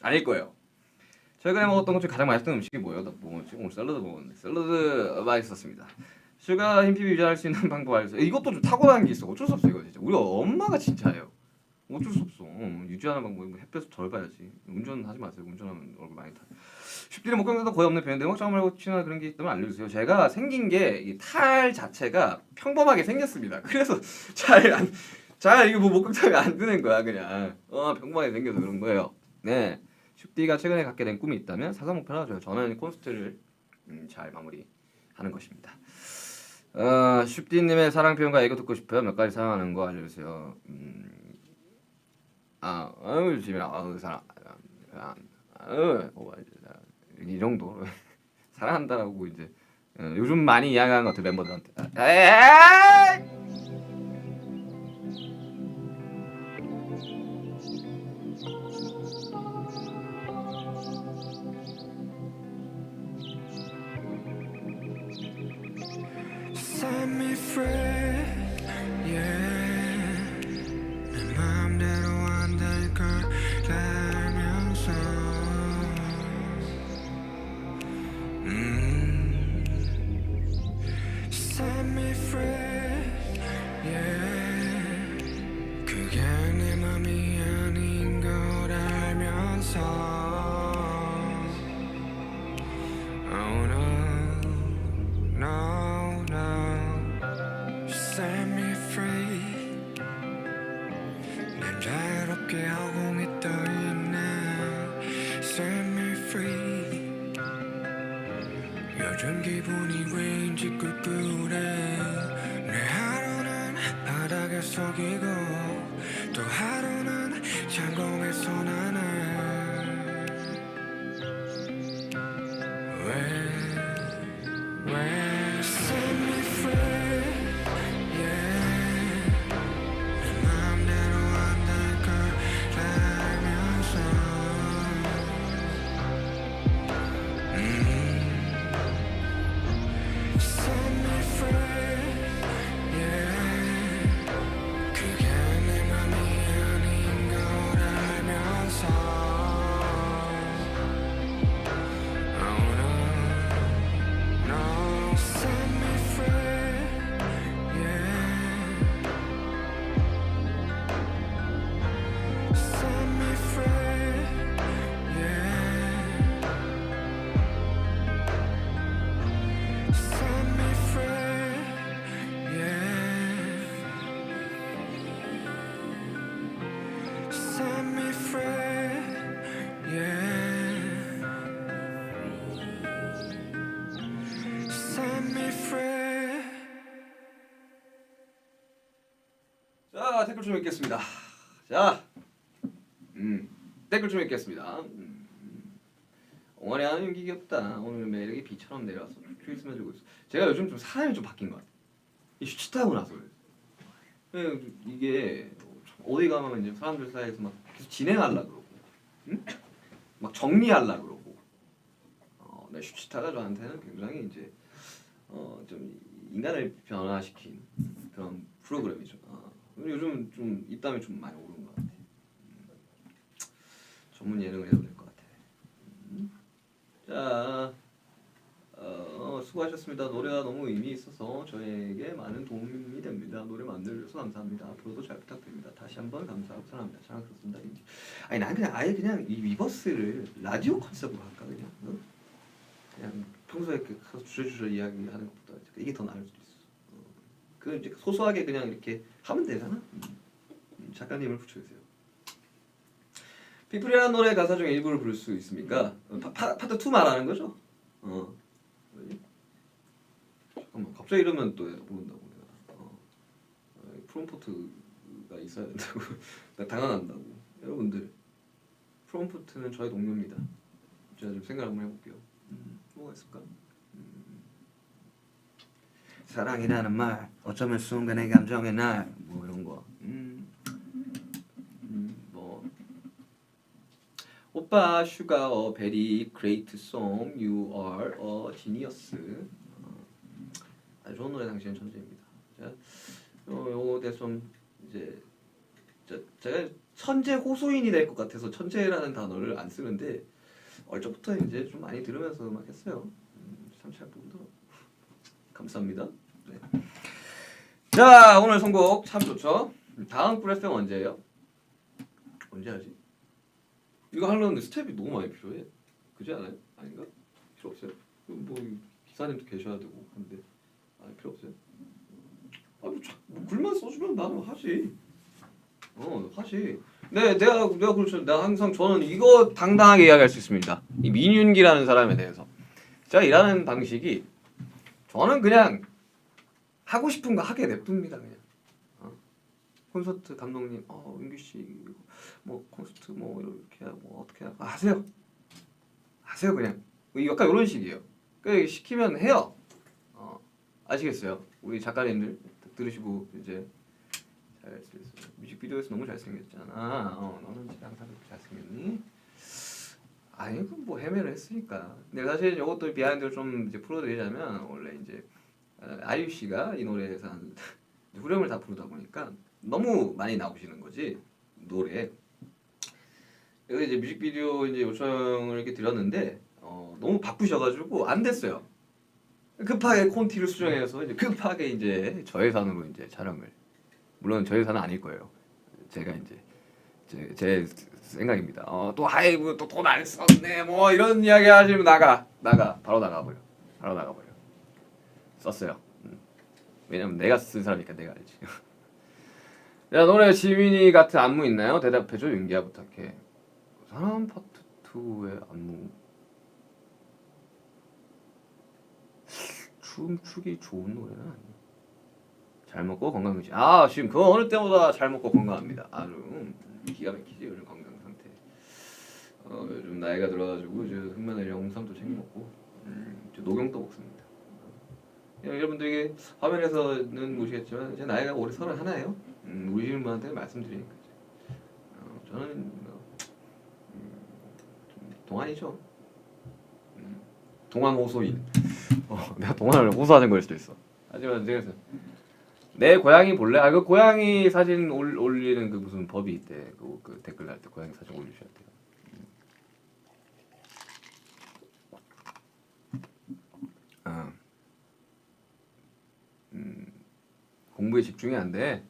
아닐 거예요. 최근에 먹었던 것 중에 가장 맛있던 음식이 뭐예요? 뭐지? 오늘 샐러드 먹었는데 샐러드 맛있었습니다. 슈가 힘피비 유지할 수 있는 방법 알려주세요. 이것도 좀 타고난 게 있어. 어쩔 수 없어 이거 진짜. 우리 엄마가 진짜예요. 어쩔 수 없어. 유지하는 방법이 햇볕을 덜 봐야지. 운전하지 마세요. 운전하면 얼굴 많이 타. 슈피는 목경사도 거의 없는 편인데 혹시 말고 치나 그런 게 있다면 알려주세요. 제가 생긴 게 탈 자체가 평범하게 생겼습니다. 그래서 잘 이거 뭐 목경사가 안 드는 거야 그냥. 평범하게 생겨서 그런 거예요. 네. 슈피가 최근에 갖게 된 꿈이 있다면 사상 목표를 하죠. 저는 콘서트를 잘 마무리하는 것입니다. 슈피님의 사랑 표현과 애교 듣고 싶어요. 몇 가지 사랑하는 거 알려주세요. 지민아, 사랑, 이 정도 사랑한다라고 이제 요즘 많이 이야기하는 것 같아 멤버들한테. Set me free, yeah. 내 마음대로 안 될 걸 알면서 Set me free, set me free. 난 자유롭게 허공에 떠있네. Set me free. 요즘 기분이 왠지 꿀꿀해. 내 하루는 바닥에 속이고 또 하루는 창공에서 나네. 왜 set me free. Yeah. 내 맘대로 안될 걸 알면서 set me free. Yeah. 그게 내 맘이 아닌 걸 알면서 Oh no, no, set me free. Yeah. Set me free. Yeah. Set me free. Yeah. Set me free. Yeah. Set me free. 자, 댓글 좀 읽겠습니다. 자, 댓글 좀 읽겠습니다. 엉아리 하는 연기 귀엽다. 오늘 매력이 비처럼 내려와서 큐 스며들고 있어. 제가 요즘 좀 사람이 좀 바뀐 것 같아요. 이 슈트 타고 나서 그래요. 이게 어디 가면 이제 사람들 사이에서 막 계속 진행하려 그러고, 응? 막 정리하려 그러고. 내 슈치타가 저한테는 굉장히 이제 좀 인간을 변화시킨 그런 프로그램이죠. 요즘 좀 입담이 좀 많이 오른 것 같아. 전문 예능을 해도 될 것 같아. 자, 수고하셨습니다. 노래가 너무 의미 있어서 저에게 많은 도움이 됩니다. 노래 만들어줘서 감사합니다. 앞으로도 잘 부탁드립니다. 다시 한번 감사하고 사랑합니다. 잘 들었습니다. 아니 난 그냥 아예 그냥 이 위버스를 라디오 컨셉으로 할까 그냥. 그냥 평소에 가서 주저주저 이야기하는 것보다 이게 더 나을 수도 있어. 그 이제 소소하게 그냥 이렇게 하면 되잖아. 작가님을 붙여주세요. 피플이라는 노래 가사 중 일부를 부를 수 있습니까? 파트 2 말하는 거죠? 잠깐만 갑자기 이러면 또 모른다고 내가. 프롬포트가 있어야 된다고 당황한다고. 여러분들 프롬포트는 저의 동료입니다. 제가 좀 생각 한번 해볼게요. 뭐가 있을까? 사랑이라는 말 어쩌면 순간의 감정의 날 뭐 이런 거. 뭐 오빠 슈가 a very great song you are a genius. 아주 좋은 노래 당신은 천재입니다. 자, 요거에 대해서 좀 이제 제가 천재 호소인이 될 것 같아서 천재라는 단어를 안 쓰는데 얼적부터 이제 좀 많이 들으면서 막 했어요. 참 잘 모르더라고. 감사합니다. 네. 자, 오늘 선곡 참 좋죠. 다음 꿀 FM 언제예요? 언제 하지? 이거 하려는데 스텝이 너무 많이 필요해. 그지 않아요? 아닌가? 필요 없어요? 뭐 기사님도 계셔야 되고 한데 필요 없어요? 뭐 글만 써주면 나는 하지. 하지. 네, 내가 그렇죠. 내가 항상 저는 이거 당당하게 이야기할 수 있습니다. 이 민윤기라는 사람에 대해서 제가 일하는 방식이 저는 그냥 하고 싶은 거 하게 냅둡니다. 그냥 콘서트 감독님, 윤기 씨 뭐 콘서트 뭐 이렇게 뭐 어떻게 하세요. 그냥 약간 이런 식이에요. 그 시키면 해요. 아시겠어요? 우리 작가님들 들으시고 이제 뮤직비디오에서 너무 잘생겼잖아. 너는 진짜 항상 그렇게 잘생겼니? 아니 뭐 헤매를 했으니까. 근데 사실 이것도 비하인드를 좀 이제 풀어드리자면 원래 이제 아이유 씨가 이 노래에서 한 후렴을 다 부르다 보니까 너무 많이 나오시는 거지 노래. 그래서 이제 뮤직비디오 이제 요청을 이렇게 드렸는데 너무 바쁘셔가지고 안 됐어요. 급하게 콘티를 수정해서 이제 급하게 이제 저예산으로 이제 촬영을. 물론 저예산은 아닐 거예요. 제가 이제 제 생각입니다. 또 아이고 또 돈 안 썼네 뭐 이런 이야기 하시면 나가 바로 나가버려. 썼어요. 왜냐면 내가 쓴 사람이니까 내가 알지. 야 노래 지민이 같은 안무 있나요? 대답해줘. 윤기야 부탁해. 사람 파트 2의 안무. 춤추기 좋은 노래는 아니야. 잘 먹고 건강 유지. 아 지금 그거 어느 때보다 잘 먹고 건강합니다. 아주 기가 막히지 요즘 건강 상태. 요즘 나이가 들어가지고 이제 흑마늘이랑 홍삼도 챙겨 먹고 녹용도 먹습니다. 여러분들에게 화면에서는 보시겠지만 제 나이가 올해 31이에요. 우리 신부한테 말씀드리니까 저는 좀 동안이죠. 동안 호소인. 내가 동안을 호소하는 걸 수도 있어. 하지만 그래서 내 고양이 볼래? 아 그 고양이 사진 올리는 그 무슨 법이 있대. 그 댓글 날 때 고양이 사진 올리셔야 돼요. 공부에 집중이 안 돼.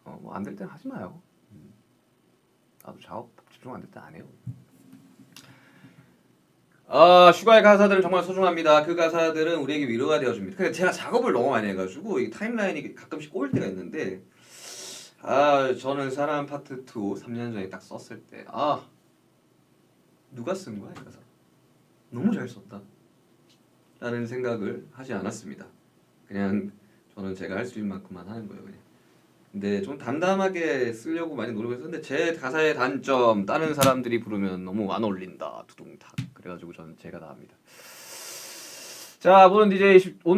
뭐 안 될 땐 하지 마요. 나도 작업 집중 안 될 땐 안 해요. 슈가의 가사들은 정말 소중합니다. 그 가사들은 우리에게 위로가 되어줍니다. 그러니까 제가 작업을 너무 많이 해가지고 이 타임라인이 가끔씩 꼬일 때가 있는데 저는 사람 파트 2 3년 전에 딱 썼을 때 누가 쓴 거야 이 가사? 너무 잘 썼다 라는 생각을 하지 않았습니다. 그냥 저는 제가 할 수 있는 만큼만 하는 거예요 그냥. 근데 좀 담담하게 쓰려고 많이 노력했었는데 제 가사의 단점 다른 사람들이 부르면 너무 안 어울린다 두둥탁 그래가지고 저는 제가 다 합니다. 자 오늘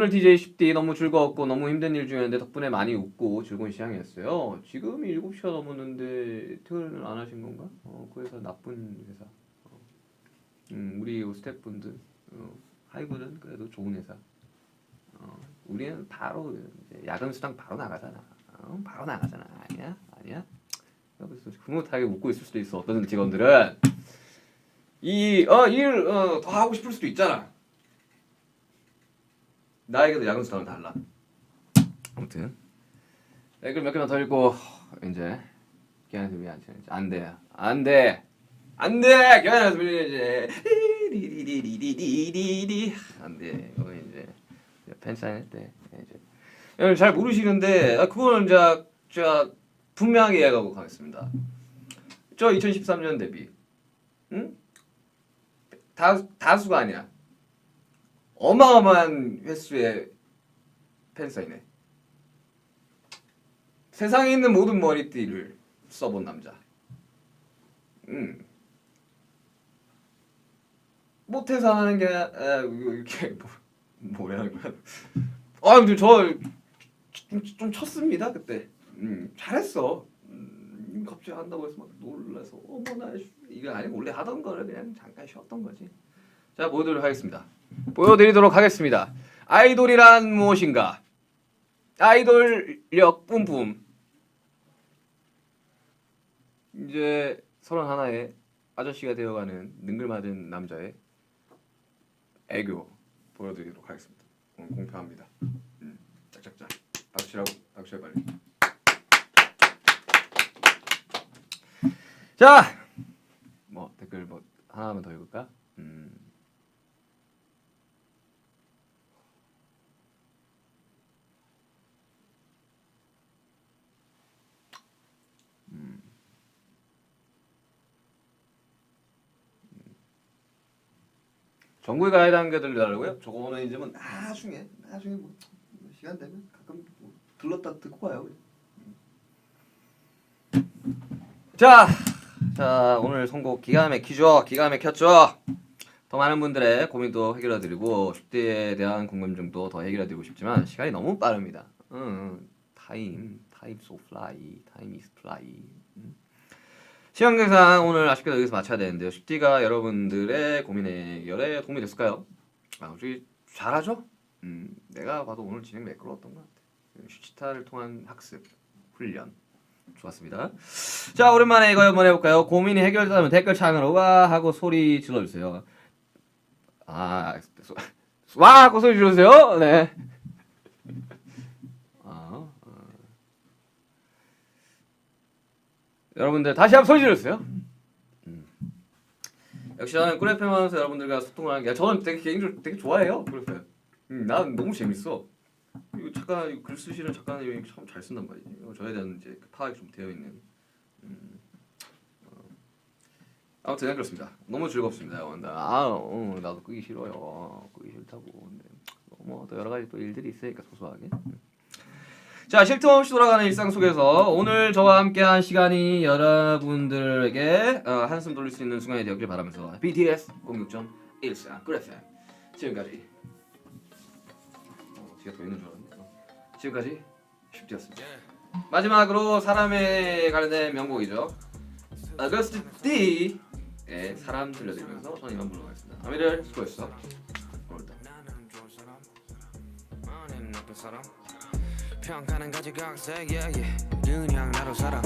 DJ 10D 너무 즐거웠고 너무 힘든 일 중이었는데 덕분에 많이 웃고 즐거운 시간이었어요. 지금이 7시가 넘었는데 퇴근을 안 하신 건가? 그 회사 나쁜 회사. 우리 스태프분들 하이브는 그래도 좋은 회사. 우리는 바로 이제 야근 수당 바로 나가잖아. 바로 나가잖아. 아니야? 그래서 흐뭇하게 웃고 있을 수도 있어. 어떤 직원들은 일 더 하고 싶을 수도 있잖아. 나에게도 야근 수당은 달라. 아무튼 댓글 몇 개만 더 읽고 이제 기한에서 왜안 치는지 안돼. 기한에서 밀리지. 안돼. 이거 이제 팬 사인할 때 이제 여러분 잘 모르시는데 그거는 제가 분명하게 이야기하고 가겠습니다. 저 2013년 데뷔, 다수가 아니야. 어마어마한 횟수의 팬 사인회. 세상에 있는 모든 머리띠를 써본 남자. 못해서 하는 게 이렇게 뭐라는 거야? 근데 저 좀 쳤습니다 그때. 잘했어. 갑자기 한다고 해서 막 놀라서 어머나 이거 아니고 원래 하던 거를 그냥 잠깐 쉬었던 거지. 자 보여드리도록 하겠습니다. 아이돌이란 무엇인가? 아이돌력 뿜뿜. 이제 31의 아저씨가 되어가는 능글맞은 남자의 애교 보여드리도록 하겠습니다. 오늘 공평합니다. 짝짝짝 박수치라고 빨리. 자, 댓글 하나만 더 읽을까? 전국에 가야 단계들 달라고요? 저거는 이제 나중에 시간 되면 가끔 들렀다 듣고 가요. 자 오늘 선곡 기가 막히죠? 기가 막혔죠? 더 많은 분들의 고민도 해결해드리고 10대에 대한 궁금증도 더 해결해드리고 싶지만 시간이 너무 빠릅니다. time so fly, time is fly. 시간 계산 오늘 아쉽게도 여기서 마쳐야 되는데요. 10D가 여러분들의 고민 해결에 도움이 됐을까요? 솔직히 잘하죠? 내가 봐도 오늘 진행 매끄러웠던 것 같아. 슈치타를 통한 학습, 훈련 좋았습니다. 자 오랜만에 이거 한번 해볼까요? 고민이 해결되면 댓글창으로 와 하고 소리 질러주세요. 와 하고 소리 질러주세요. 네. 여러분들 다시 한번 소리 질러주세요. 역시 저는 꿀FM 하면서 여러분들과 소통을 하는 게 저는 되게 개인적으로 되게 좋아해요. 꿀FM. 난 너무 재밌어. 이거 작가 이거 글 쓰시는 작가님이 참 잘 쓴단 말이지. 저에 대한 이제 파악이 좀 되어 있는. 아무튼 그렇습니다. 너무 즐겁습니다. 나도 끄기 싫어요. 끄기 싫다고. 근데 뭐 또 여러 가지 또 일들이 있으니까 소소하게. 자, 쉴 틈 없이 돌아가는 일상 속에서 오늘 저와 함께한 시간이 여러분들에게 한숨 돌릴 수 있는 순간이 되었길 바라면서 BTS 06.14 꿀 FM 지금까지 뒤가 더 있는 줄 알았네. 지금까지 쉽디였습니다. 마지막으로 사람에 관련된 명곡이죠. 어거스트 D의 사람 들려드리면서 저는 이만 물러가겠습니다. 아미를 수고했어. 오늘도 평가는 가지각색 그냥 나로 살아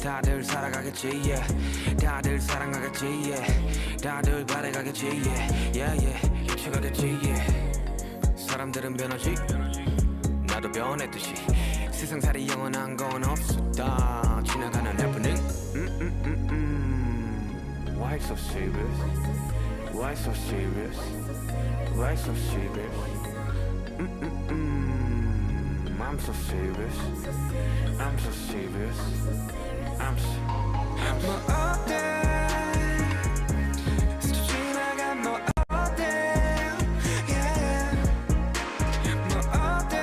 다들 살아가겠지 다들 사랑하겠지 다들 바래가겠지 잊혀가겠지 사람들은 변하지 나도 변했듯이 세상살이 영원한 건 없었다 지나가는 해프닝 Why so serious? Why so serious? Why so serious? I'm so serious. I'm so serious. I'm so. 뭐 어때? 스쳐 지나간 뭐 어때? Yeah. 뭐 어때?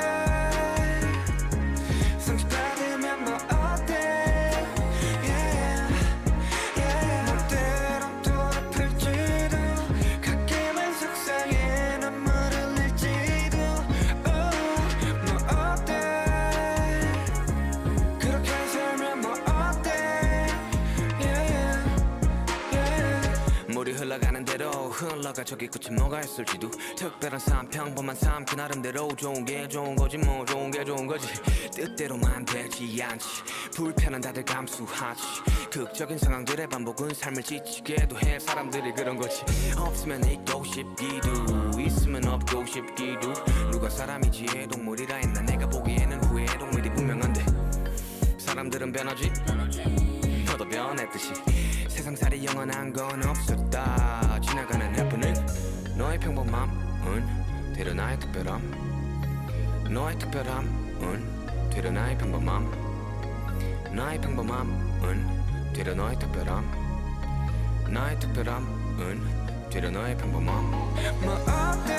상처받으면 뭐 어때? Yeah. Yeah. 멋대로 돌아플지도 가끔은 속상해 눈물을 흘릴지도. 물이 흘러가는 대로 흘러가 저기 끝이 뭐가 있을지도 특별한 삶 평범한 삶 그 나름대로 좋은 게 좋은 거지 뭐 좋은 게 좋은 거지 뜻대로만 되지 않지 불편은 다들 감수하지 극적인 상황들의 반복은 삶을 지치게도 해 사람들이 그런 거지 없으면 있고 싶기도 있으면 없고 싶기도 누가 사람이지 동물이라 했나 내가 보기에는 후회의 동물이 분명한데 사람들은 변하지 너도 변했듯이 세상살이 영원한 건 없었다 지나가는 해프닝 너의 평범함은 되려 나의 특별함 너의 특별함은 되려 나의 평범함 나의 평범함은 되려 너의 특별함 나의 특별함은 되려 너의 평범함 뭐 어때